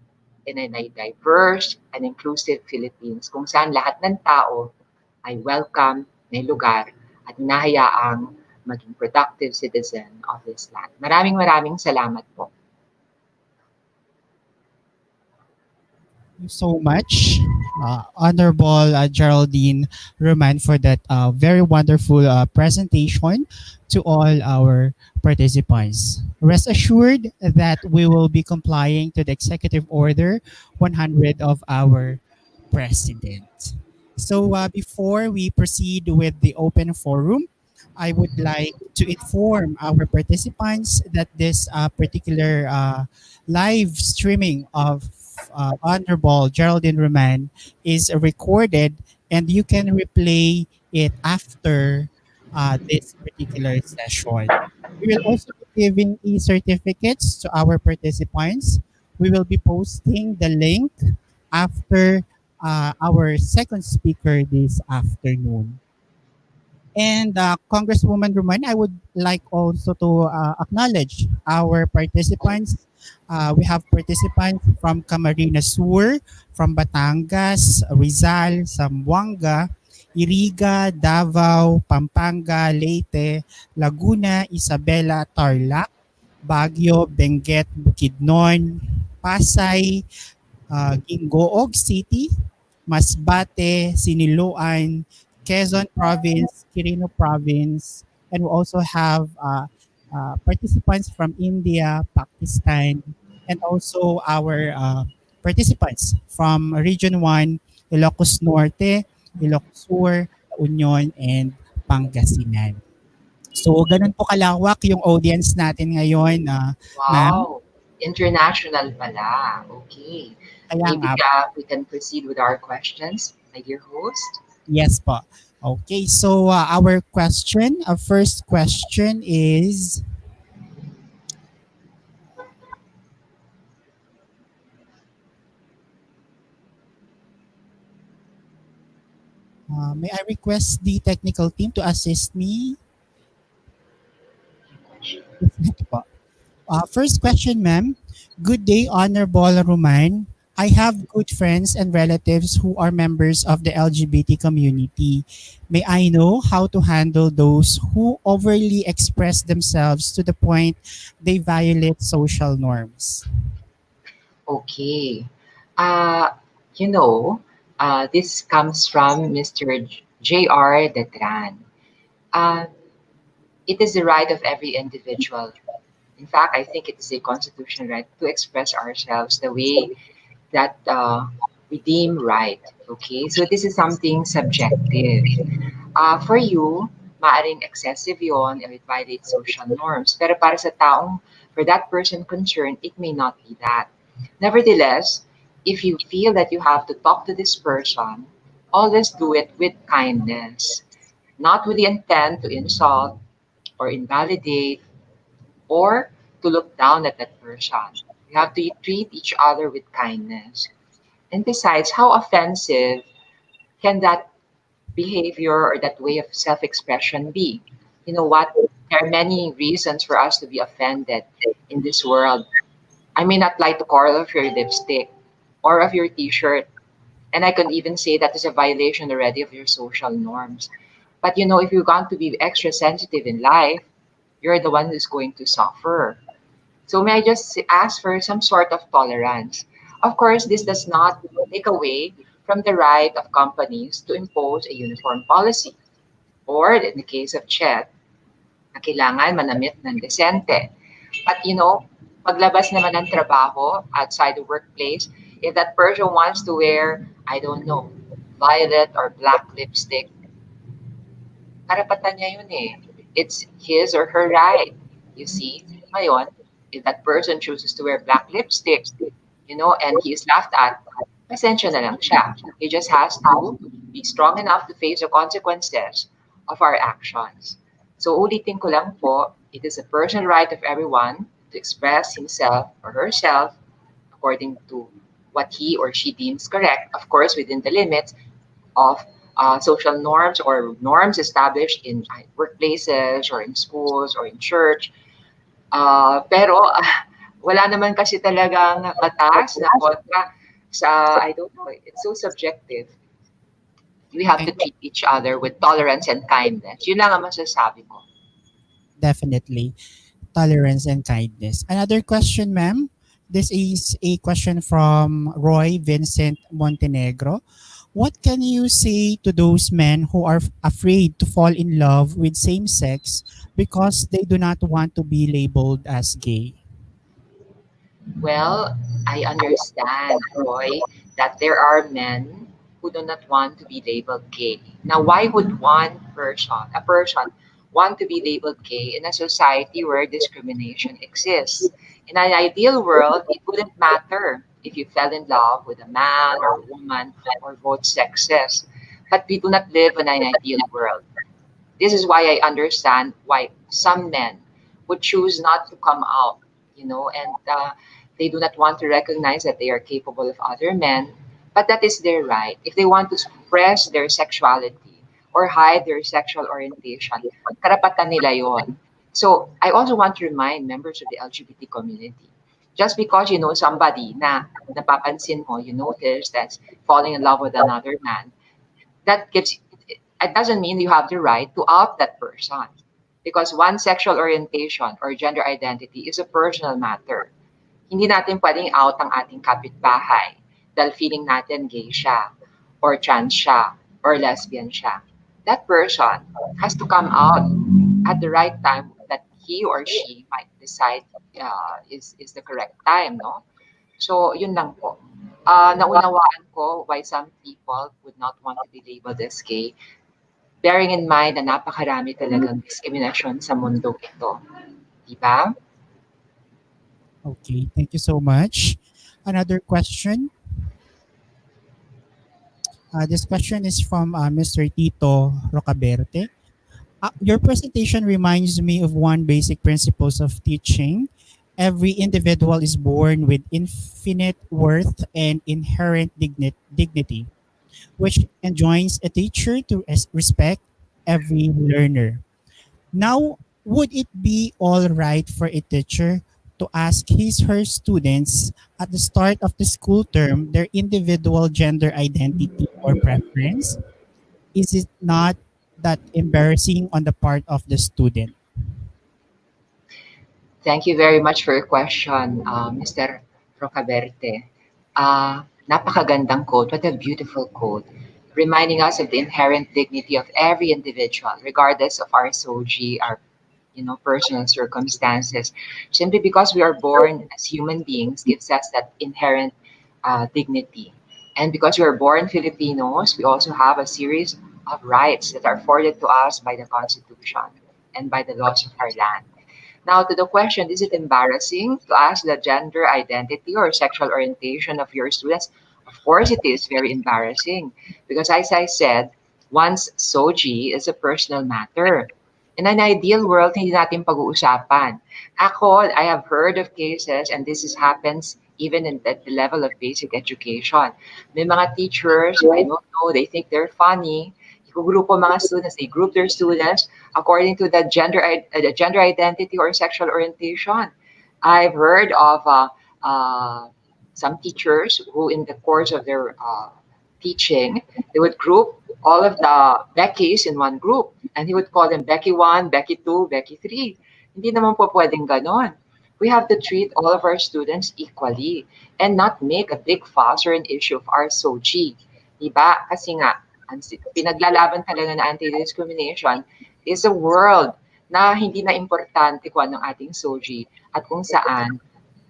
in a diverse and inclusive Philippines kung saan lahat ng tao ay welcome, may lugar, at hinahayaang maging productive citizen of this land. Maraming maraming salamat po. You so much, Honorable Geraldine Roman, for that very wonderful presentation to all our participants. Rest assured that we will be complying to the Executive Order 100 of our President. So before we proceed with the open forum, I would like to inform our participants that this particular live streaming of Honorable Geraldine Roman is recorded, and you can replay it after this particular session. We will also be giving e-certificates to our participants. We will be posting the link after our second speaker this afternoon. And Congresswoman Roman, I would like also to acknowledge our participants. We have participants from Camarines Sur, from Batangas, Rizal, Zamboanga, Iriga, Davao, Pampanga, Leyte, Laguna, Isabela, Tarlac, Baguio, Benguet, Bukidnon, Pasay, Gingoog City, Masbate, Siniloan, Quezon Province, Quirino Province, and we also have participants from India, Pakistan, and also our participants from Region 1, Ilocos Norte, Ilocos Sur, Union, and Pangasinan. So, ganun po kalawak yung audience natin ngayon, ma'am. Wow! International pala. Okay. Kaya Maybe nga. we can proceed with our questions, my dear host. Yes po. Okay, so our question, our first question is, may I request the technical team to assist me? Ito po. First question, ma'am. Good day, Honorable Roman. I have good friends and relatives who are members of the LGBT community. May I know how to handle those who overly express themselves to the point they violate social norms? Okay. Uh, you know, this comes from Mr. J.R. Detran. Uh, it is the right of every individual. In fact, I think it is a constitutional right to express ourselves the way that we deem right. Okay, so this is something subjective. For you, maaring excessive yon and it violates social norms. Pero para sa taong, for that person concerned, it may not be that. Nevertheless, if you feel that you have to talk to this person, always do it with kindness, not with the intent to insult or invalidate or to look down at that person. You have to treat each other with kindness. And besides, how offensive can that behavior or that way of self expression be? You know what? There are many reasons for us to be offended in this world. I may not like the color of your lipstick or of your t shirt. And I could even say that is a violation already of your social norms. But you know, if you're going to be extra sensitive in life, you're the one who's going to suffer. So may I just ask for some sort of tolerance? Of course, this does not take away from the right of companies to impose a uniform policy. Or in the case of Chet, na kailangan manamit ng desente. But you know, paglabas naman ng trabaho outside the workplace, if that person wants to wear, I don't know, violet or black lipstick, karapatan niya yun eh. It's his or her right. You see? Ngayon, if that person chooses to wear black lipstick, you know, and he is laughed at, pasensya na lang siya. He just has to be strong enough to face the consequences of our actions. So ulitin ko lang po, it is a personal right of everyone to express himself or herself according to what he or she deems correct, of course, within the limits of social norms or norms established in workplaces or in schools or in church. Pero wala naman kasi talagang batas na kontra I don't know, it's so subjective. We have to Thank treat each other with tolerance and kindness. Yun lang ang masasabi ko. Definitely. Tolerance and kindness. Another question, ma'am. This is a question from Roy Vincent Montenegro. What can you say to those men who are afraid to fall in love with same sex because they do not want to be labeled as gay? Well, I understand, Roy, that there are men who do not want to be labeled gay. Now, why would a person, want to be labeled gay in a society where discrimination exists? In an ideal world, it wouldn't matter if you fell in love with a man or woman or both sexes. But we do not live in an ideal world. This is why I understand why some men would choose not to come out, and they do not want to recognize that they are capable of other men. But that is their right. If they want to suppress their sexuality or hide their sexual orientation, karapatan nila yon. So I also want to remind members of the LGBT community, just because you know somebody na napapansin mo, you notice that's falling in love with another man, that gives it doesn't mean you have the right to out that person, because one's sexual orientation or gender identity is a personal matter. Hindi natin pwedeng out ang ating kapitbahay dahil feeling natin gay siya or trans siya or lesbian siya. That person has to come out at the right time that he or she might decide is the correct time, no? So, yun lang po. Naunawaan ko why some people would not want to be labeled as gay, bearing in mind na napakarami talagang diskriminasyon sa mundong ito. Di ba? Okay, thank you so much. Another question. This question is from Mr. Tito Rocaberte. Your presentation reminds me of one basic principles of teaching. Every individual is born with infinite worth and inherent dignity, which enjoins a teacher to respect every learner. Now, would it be all right for a teacher to ask her students at the start of the school term their individual gender identity or preference? Is it not that embarrassing on the part of the student? Thank you very much for your question, Mr. Rocaberte. Napakagandang quote. What a beautiful quote. Reminding us of the inherent dignity of every individual, regardless of our SOGIE, our personal circumstances. Simply because we are born as human beings gives us that inherent dignity. And because we are born Filipinos, we also have a series of rights that are afforded to us by the Constitution and by the laws of our land. Now, to the question, is it embarrassing to ask the gender identity or sexual orientation of your students? Of course, it is very embarrassing because, as I said, one's SOGIE is a personal matter. In an ideal world, hindi natin pag-uusapan. I have heard of cases, and this happens even at the level of basic education. May mga teachers, I don't know, they think they're funny. Grupo mga students, they group their students according to the gender identity or sexual orientation. I've heard of some teachers who, in the course of their teaching, they would group all of the Beckys in one group, and he would call them Becky 1, Becky 2, Becky 3. Hindi naman po pwedeng ganon. We have to treat all of our students equally and not make a big fuss or an issue of our SOGIE. Diba? Kasi nga, pinaglalaban talaga na anti-discrimination is a world na hindi na importante kung anong ating SOGIE at kung saan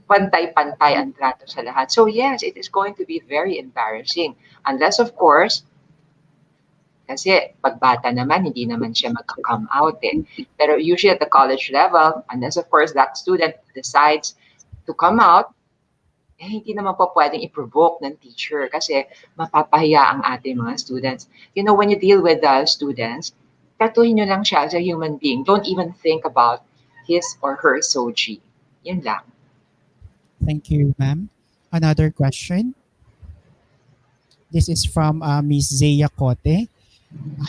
pantay-pantay ang trato sa lahat. So yes, it is going to be very embarrassing. Unless of course, kasi pag bata naman, hindi naman siya magka-come out eh. Pero usually at the college level, unless of course that student decides to come out, hindi naman po pwedeng i-provoke ng teacher kasi mapapahiya ang ating mga students. When you deal with the students, tratuhin nyo lang siya as a human being. Don't even think about his or her SOGIE. Yun lang. Thank you, ma'am. Another question. This is from Ms. Zeya Cote.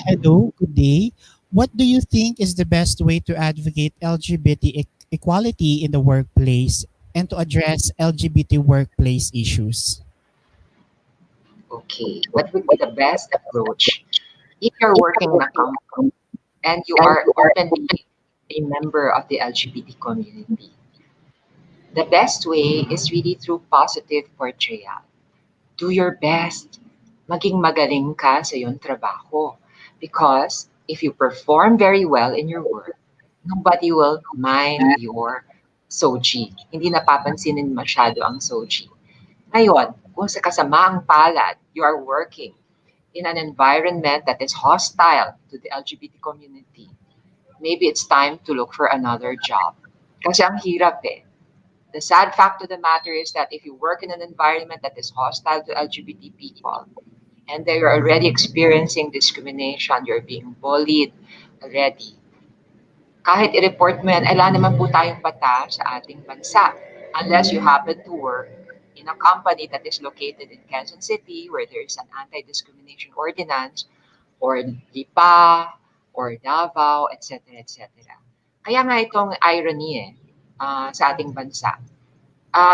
Hello, good day. What do you think is the best way to advocate LGBT equality in the workplace and to address LGBT workplace issues? Okay, what would be the best approach if you're working in a company and you are openly a member of the LGBT community? The best way is really through positive portrayal. Do your best. Maging magaling ka sa iyong trabaho. Because if you perform very well in your work, nobody will mind your SOGIE. Hindi napapansinin masyado ang SOGIE. Ngayon, kung sa kasamaang palad, you are working in an environment that is hostile to the LGBT community, maybe it's time to look for another job. Kasi ang hirap eh. The sad fact of the matter is that if you work in an environment that is hostile to LGBT people and they are already experiencing discrimination, you're being bullied already, kahit i-report mo yan, wala naman po tayong batas sa ating bansa. Unless you happen to work in a company that is located in Quezon City where there is an anti-discrimination ordinance or Lipa or Davao, etc. etc. Kaya nga itong irony sa ating bansa.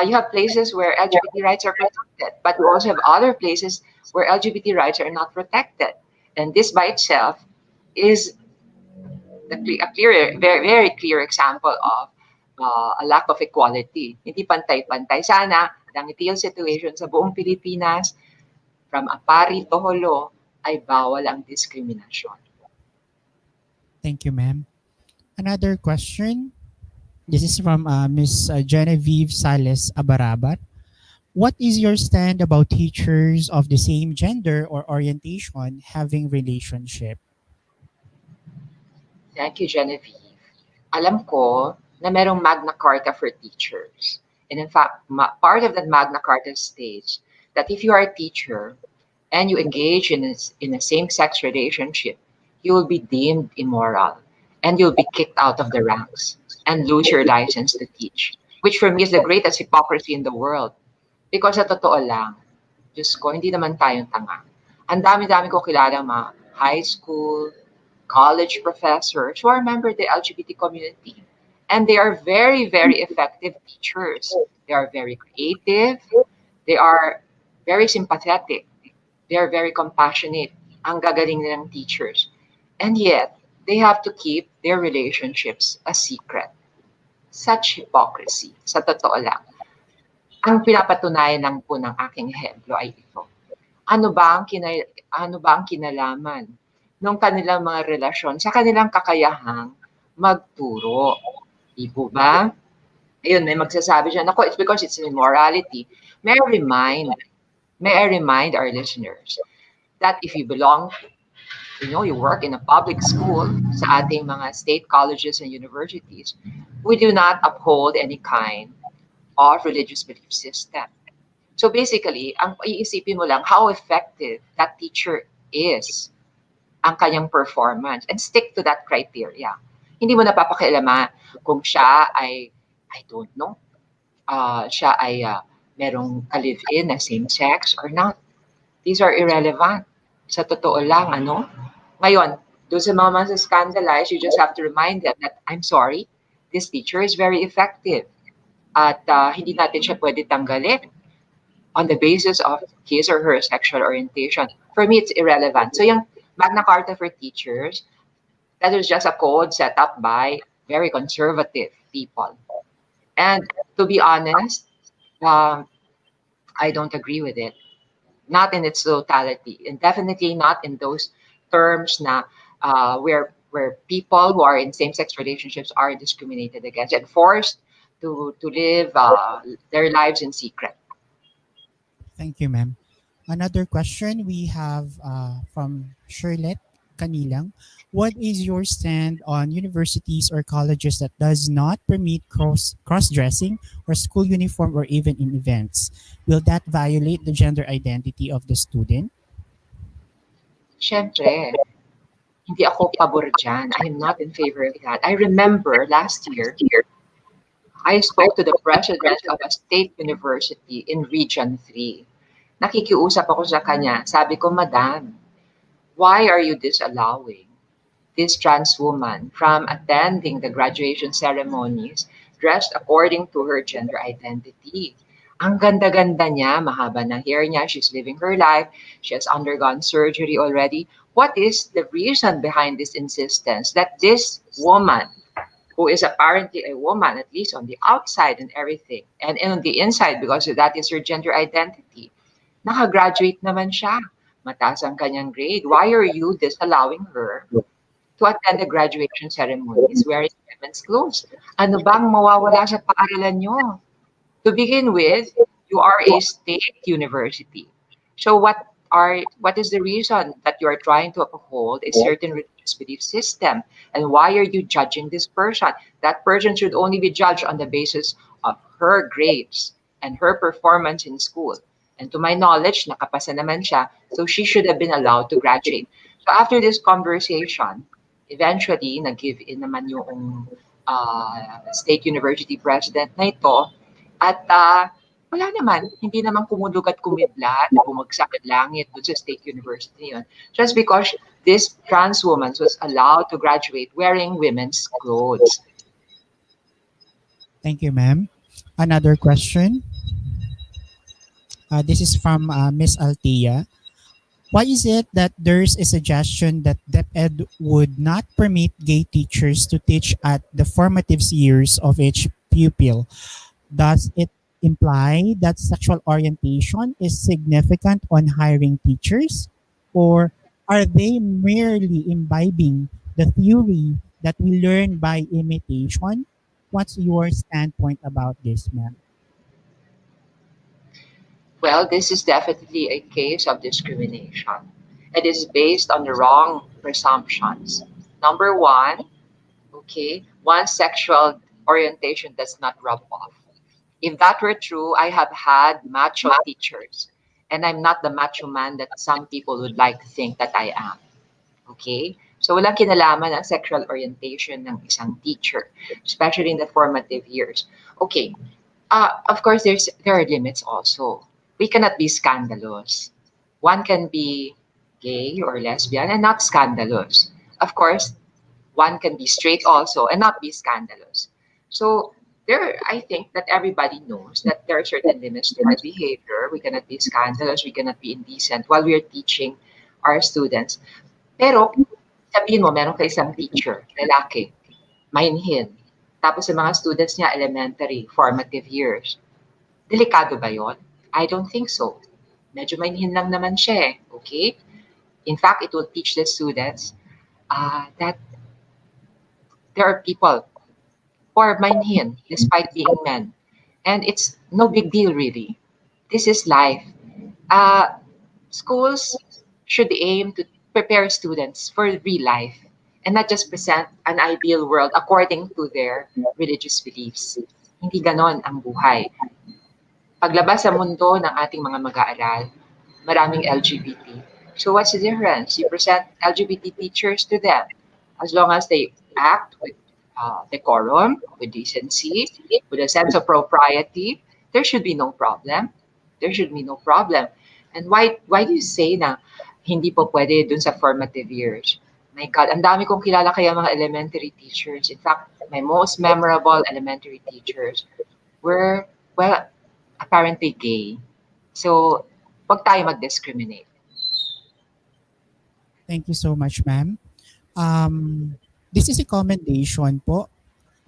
You have places where LGBT rights are protected, but you also have other places where LGBT rights are not protected. And this by itself is a clear, very, very clear example of a lack of equality. Hindi pantay-pantay. Sana, ang ideal situation sa buong Pilipinas, from Apari to Holo, ay bawal ang diskriminasyon. Thank you, ma'am. Another question. This is from Miss Genevieve Sales Abarabat. What is your stand about teachers of the same gender or orientation having relationship? Thank you, Genevieve. Alam ko na merong Magna Carta for teachers. And in fact, part of that Magna Carta states that if you are a teacher and you engage in a same-sex relationship, you will be deemed immoral and you'll be kicked out of the ranks and lose your license to teach, which for me is the greatest hypocrisy in the world. Because sa totoo lang, Diyos ko, hindi naman tayong tanga. Ang dami-dami ko kilala mga high school, college professors who are member of the LGBT community. And they are very, very effective teachers. They are very creative. They are very sympathetic. They are very compassionate. Ang gagaling nilang teachers. And yet, they have to keep their relationships a secret. Such hypocrisy, sa totoo lang. Ang pinapatunayan lang po ng aking ehemplo ay ito. Ano ba ang kinalaman ng kanilang mga relasyon sa kanilang kakayahang magturo? Di po ba? Ayun, may magsasabi siya, nako, it's because it's immorality. May I remind our listeners that if you belong, you work in a public school sa ating mga state colleges and universities, we do not uphold any kind of religious belief system. So basically, ang iisipin mo lang how effective that teacher is, ang kanyang performance, and stick to that criteria. Hindi mo napapakialaman kung siya ay, I don't know, siya ay merong ka-live-in na same sex or not. These are irrelevant. Sa totoo lang, Ngayon, doon sa mga masascandalize, you just have to remind them that, I'm sorry, this teacher is very effective. At hindi natin siya pwede tanggalin on the basis of his or her sexual orientation. For me, it's irrelevant. So yung Magna Carta for teachers, that is just a code set up by very conservative people. And to be honest, I don't agree with it. Not in its totality, and definitely not in those terms na where people who are in same-sex relationships are discriminated against and forced to live their lives in secret. Thank you, ma'am. Another question we have from Charlotte Kanilang. What is your stand on universities or colleges that does not permit cross-dressing or school uniform or even in events? Will that violate the gender identity of the student? Siyempre, hindi ako pabor dyan. I am not in favor of that. I remember last year, I spoke to the president of a state university in Region 3. Nakikiusap ako sa kanya. Sabi ko, Madam, why are you disallowing this trans woman from attending the graduation ceremonies dressed according to her gender identity? Ang ganda-ganda niya, mahaba ng hair niya, she's living her life, she has undergone surgery already. What is the reason behind this insistence that this woman, who is apparently a woman, at least on the outside and everything, and on the inside, because that is her gender identity, nakagraduate naman siya. Mataas ang kanyang grade. Why are you disallowing her to attend the graduation ceremonies wearing women's clothes? Ano bang mawawala sa paaralan nyo? To begin with, you are a state university. So what is the reason that you are trying to uphold a certain religious belief system? And why are you judging this person? That person should only be judged on the basis of her grades and her performance in school. And to my knowledge, nakapasa naman siya, so she should have been allowed to graduate. So after this conversation, eventually, nag-give in naman yung state university president na ito. At wala naman, hindi naman kumulog at kumidlat, bumagsak ang langit doon sa State University yun. Just because this trans woman was allowed to graduate wearing women's clothes. Thank you, ma'am. Another question. This is from Miss Altia. Why is it that there's a suggestion that DepEd would not permit gay teachers to teach at the formative years of each pupil? Does it imply that sexual orientation is significant on hiring teachers? Or are they merely imbibing the theory that we learn by imitation? What's your standpoint about this, ma'am? Well, this is definitely a case of discrimination. It is based on the wrong presumptions. Number one, okay, one's sexual orientation does not rub off. If that were true, I have had macho teachers. And I'm not the macho man that some people would like to think that I am. Okay? So walang kinalaman ang sexual orientation ng isang teacher, especially in the formative years. Okay. Of course, there are limits also. We cannot be scandalous. One can be gay or lesbian and not scandalous. Of course, one can be straight also and not be scandalous. So I think that everybody knows that there are certain limits to our behavior. We cannot be scandalous, we cannot be indecent while we are teaching our students. Pero sabihin mo, meron ka isang teacher, lalaki, mainhin. Tapos sa mga students niya, elementary, formative years. Delikado ba yon? I don't think so. Medyo mainhin lang naman siya eh. Okay? In fact, it will teach the students that there are people who are mainhin despite being men. And it's no big deal really. This is life. Uh, Schools should aim to prepare students for real life and not just present an ideal world according to their religious beliefs. Hindi ganon ang buhay. Paglabas sa mundo ng ating mga mag-aaral, maraming LGBT. So what's the difference? You present LGBT teachers to them. As long as they act with decorum, with decency, with a sense of propriety, there should be no problem. There should be no problem. And why do you say na hindi po pwede dun sa formative years? My God, ang dami kong kilala kaya mga elementary teachers. In fact, my most memorable elementary teachers were, well, apparently gay. So, wag tayo mag-discriminate. Thank you so much, ma'am. This is a commendation po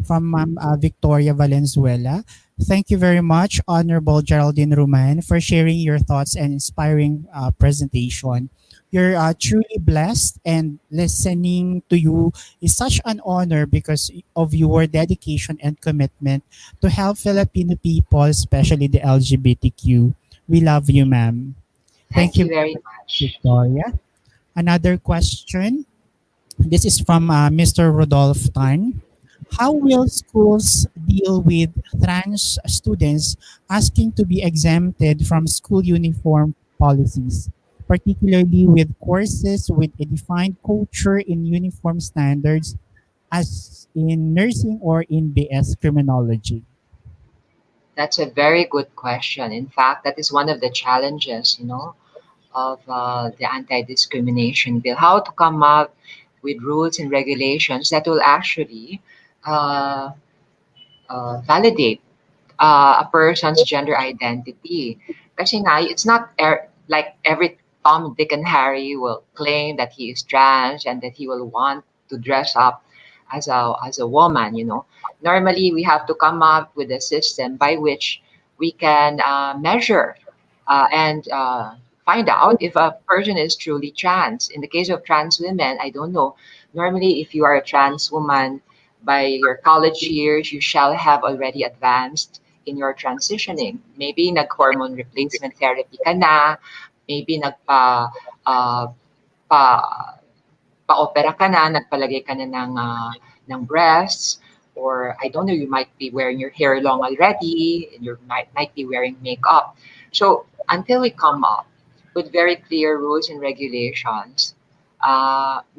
from Ma'am Victoria Valenzuela. Thank you very much, Honorable Geraldine Ruman, for sharing your thoughts and inspiring presentation. You're truly blessed, and listening to you is such an honor because of your dedication and commitment to help Filipino people, especially the LGBTQ. We love you, ma'am. Thank Thank you you, very much. Victoria. Another question. This is from Mr. Rodolph Tan. How will schools deal with trans students asking to be exempted from school uniform policies, particularly with courses with a defined culture in uniform standards, as in nursing or in BS criminology? That's a very good question. In fact, that is one of the challenges, of the anti-discrimination bill. How to come up with rules and regulations that will actually uh, validate a person's gender identity. Kasi nga, it's not like every Tom, Dick, and Harry will claim that he is trans and that he will want to dress up as a woman. Normally we have to come up with a system by which we can measure and find out if a person is truly trans. In the case of trans women, I don't know. Normally, if you are a trans woman, by your college years, you shall have already advanced in your transitioning. Maybe nag-hormone replacement therapy ka na, maybe uh, pa pa-opera ka na, nagpalagay ka na ng breasts, or I don't know, you might be wearing your hair long already, and you might be wearing makeup. So until we come up with very clear rules and regulations,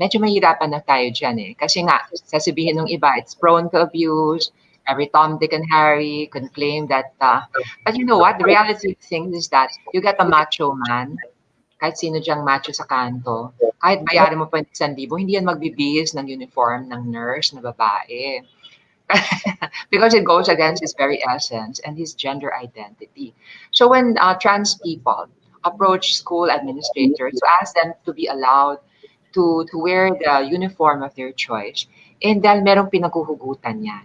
medyo mahirapan na tayo dyan eh. Kasi nga, sasabihin ng iba, it's prone to abuse. Every Tom, Dick, and Harry can claim that. But you know what? The reality of things is that you get a macho man, kahit sino diyang macho sa kanto, kahit bayaran mo pa ng 1,000, hindi yan magbibihis ng uniform ng nurse na babae. Because it goes against his very essence and his gender identity. So when trans people approach school administrators to ask them to be allowed to wear the uniform of their choice, and dahil merong pinaghuhugutan yan,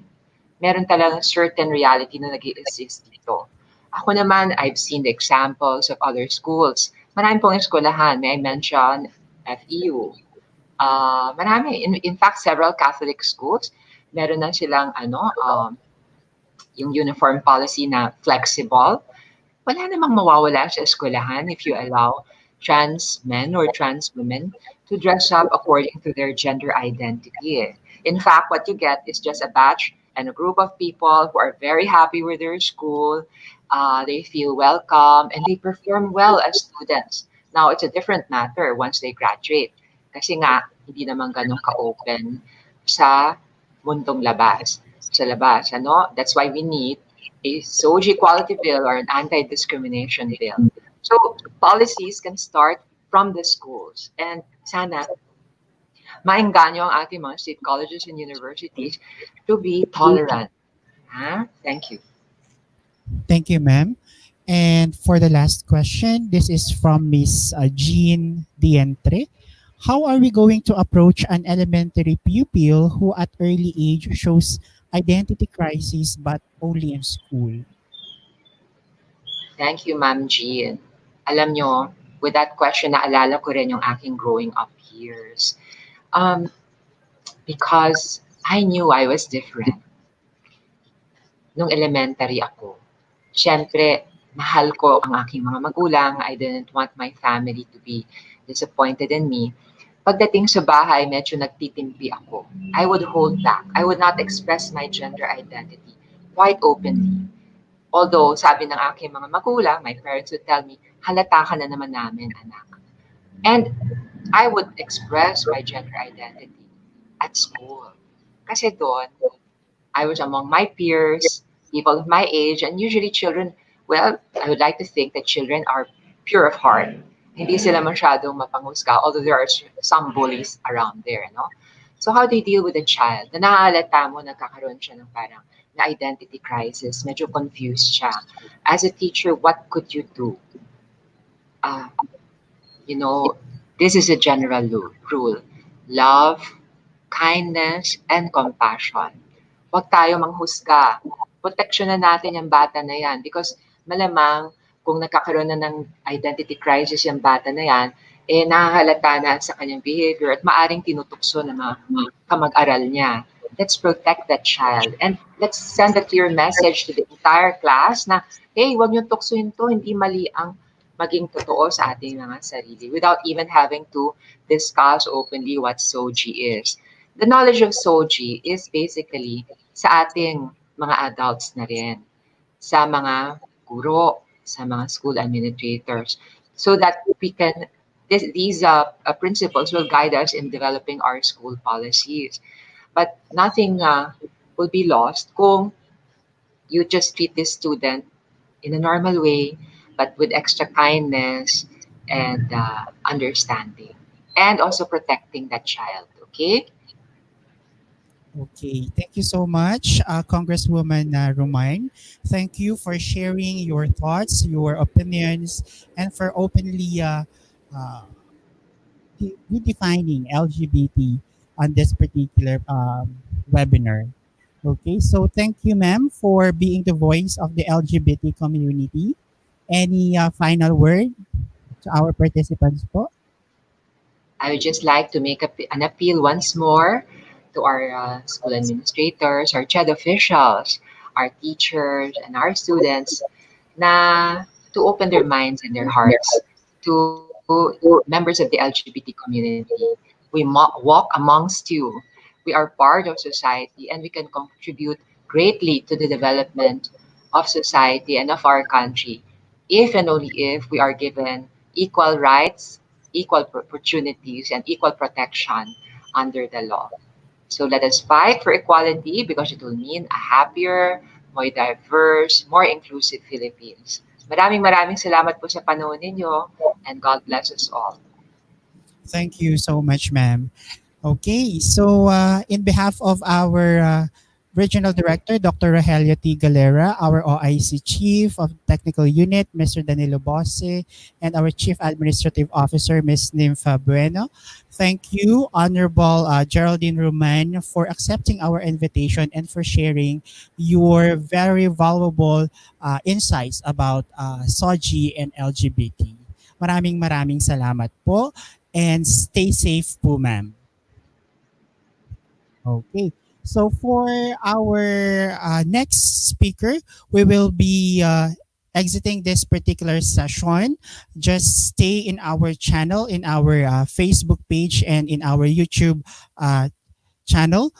meron talagang certain reality na nag-i-exist dito. Ako naman, I've seen the examples of other schools. Marami pong eskwelahan. May I mention FEU? Marami. In fact, several Catholic schools, meron na silang yung uniform policy na flexible. Wala namang mawawala sa eskwelahan if you allow trans men or trans women to dress up according to their gender identity. In fact, what you get is just a batch and a group of people who are very happy with their school. They feel welcome and they perform well as students. Now, it's a different matter once they graduate. Kasi nga, hindi naman ganun ka-open sa mundong labas. Sa labas, ano? That's why we need a SOGIE equality bill or an anti-discrimination bill. So policies can start from the schools. And sana maengganyo ang ating mga state colleges and universities to be tolerant. Thank you. Thank you, ma'am. And for the last question, this is from Miss Jean Dientre. How are we going to approach an elementary pupil who at early age shows identity crisis but only in school? Thank you, Ma'am Jean. Alam nyo, with that question, naalala ko rin yung aking growing up years. Because I knew I was different nung elementary ako. Siyempre, mahal ko ang aking mga magulang. I didn't want my family to be disappointed in me. Pagdating sa bahay, medyo nagtitimpi ako. I would hold back. I would not express my gender identity quite openly. Although, sabi ng aking mga magulang, my parents would tell me, halata ka na naman namin, anak. And I would express my gender identity at school. Kasi doon, I was among my peers, people of my age, and usually children, well, I would like to think that children are pure of heart. Hindi sila masyadong mapanghusga, although there are some bullies around there, no? So how do you deal with a child na naaalata mo nagkakaroon siya ng parang na identity crisis, medyo confused siya. As a teacher, what could you do? Uh, you know, this is a general rule. Love, kindness, and compassion. Huwag tayo manghusga. Proteksyonan natin yung bata na yan because malamang kung nagkakaroon na ng identity crisis yung bata na yan, nahahalata na sa kanyang behavior at maaring tinutukso ng mga kamag-aral niya. Let's protect that child and let's send a clear message to the entire class na, hey, huwag niyong tuksoin to, hindi mali ang maging totoo sa ating mga sarili without even having to discuss openly what SOGIE is. The knowledge of SOGIE is basically sa ating mga adults na rin, sa mga guro, sa mga school administrators, so that we can, these principles will guide us in developing our school policies. But nothing will be lost kung you just treat this student in a normal way, but with extra kindness and understanding, and also protecting that child. Okay? Okay, thank you so much, Congresswoman Romain. Thank you for sharing your thoughts, your opinions, and for openly uh, redefining LGBT on this particular webinar. Okay, so thank you, ma'am, for being the voice of the LGBT community. Any final word to our participants po? I would just like to make an appeal once more to our school administrators, our CHED officials, our teachers, and our students na to open their minds and their hearts to members of the LGBT community. We walk amongst you. We are part of society and we can contribute greatly to the development of society and of our country if and only if we are given equal rights, equal opportunities, and equal protection under the law. So let us fight for equality because it will mean a happier, more diverse, more inclusive Philippines. Maraming salamat po sa panahon ninyo and God bless us all. Thank you so much, ma'am. Okay, so in behalf of our Regional Director, Dr. Rogelio T. Galera, our OIC Chief of Technical Unit, Mr. Danilo Bosse, and our Chief Administrative Officer, Ms. Nympha Bueno. Thank you, Honorable Geraldine Roman, for accepting our invitation and for sharing your very valuable insights about SOGIE and LGBT. Maraming salamat po and stay safe po, ma'am. Okay. So for our next speaker, we will be exiting this particular session. Just stay in our channel, in our Facebook page, and in our YouTube uh, channel.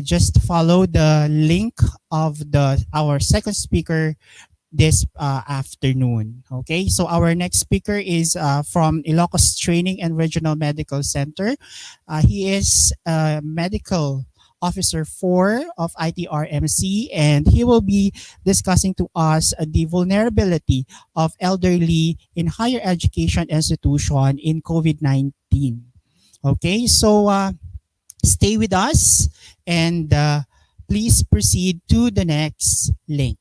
Just follow the link of the our second speaker this afternoon. Okay, so our next speaker is from Ilocos Training and Regional Medical Center. He is a medical officer 4 of ITRMC, and he will be discussing to us the vulnerability of elderly in higher education institution in COVID-19. Okay, so stay with us and please proceed to the next link.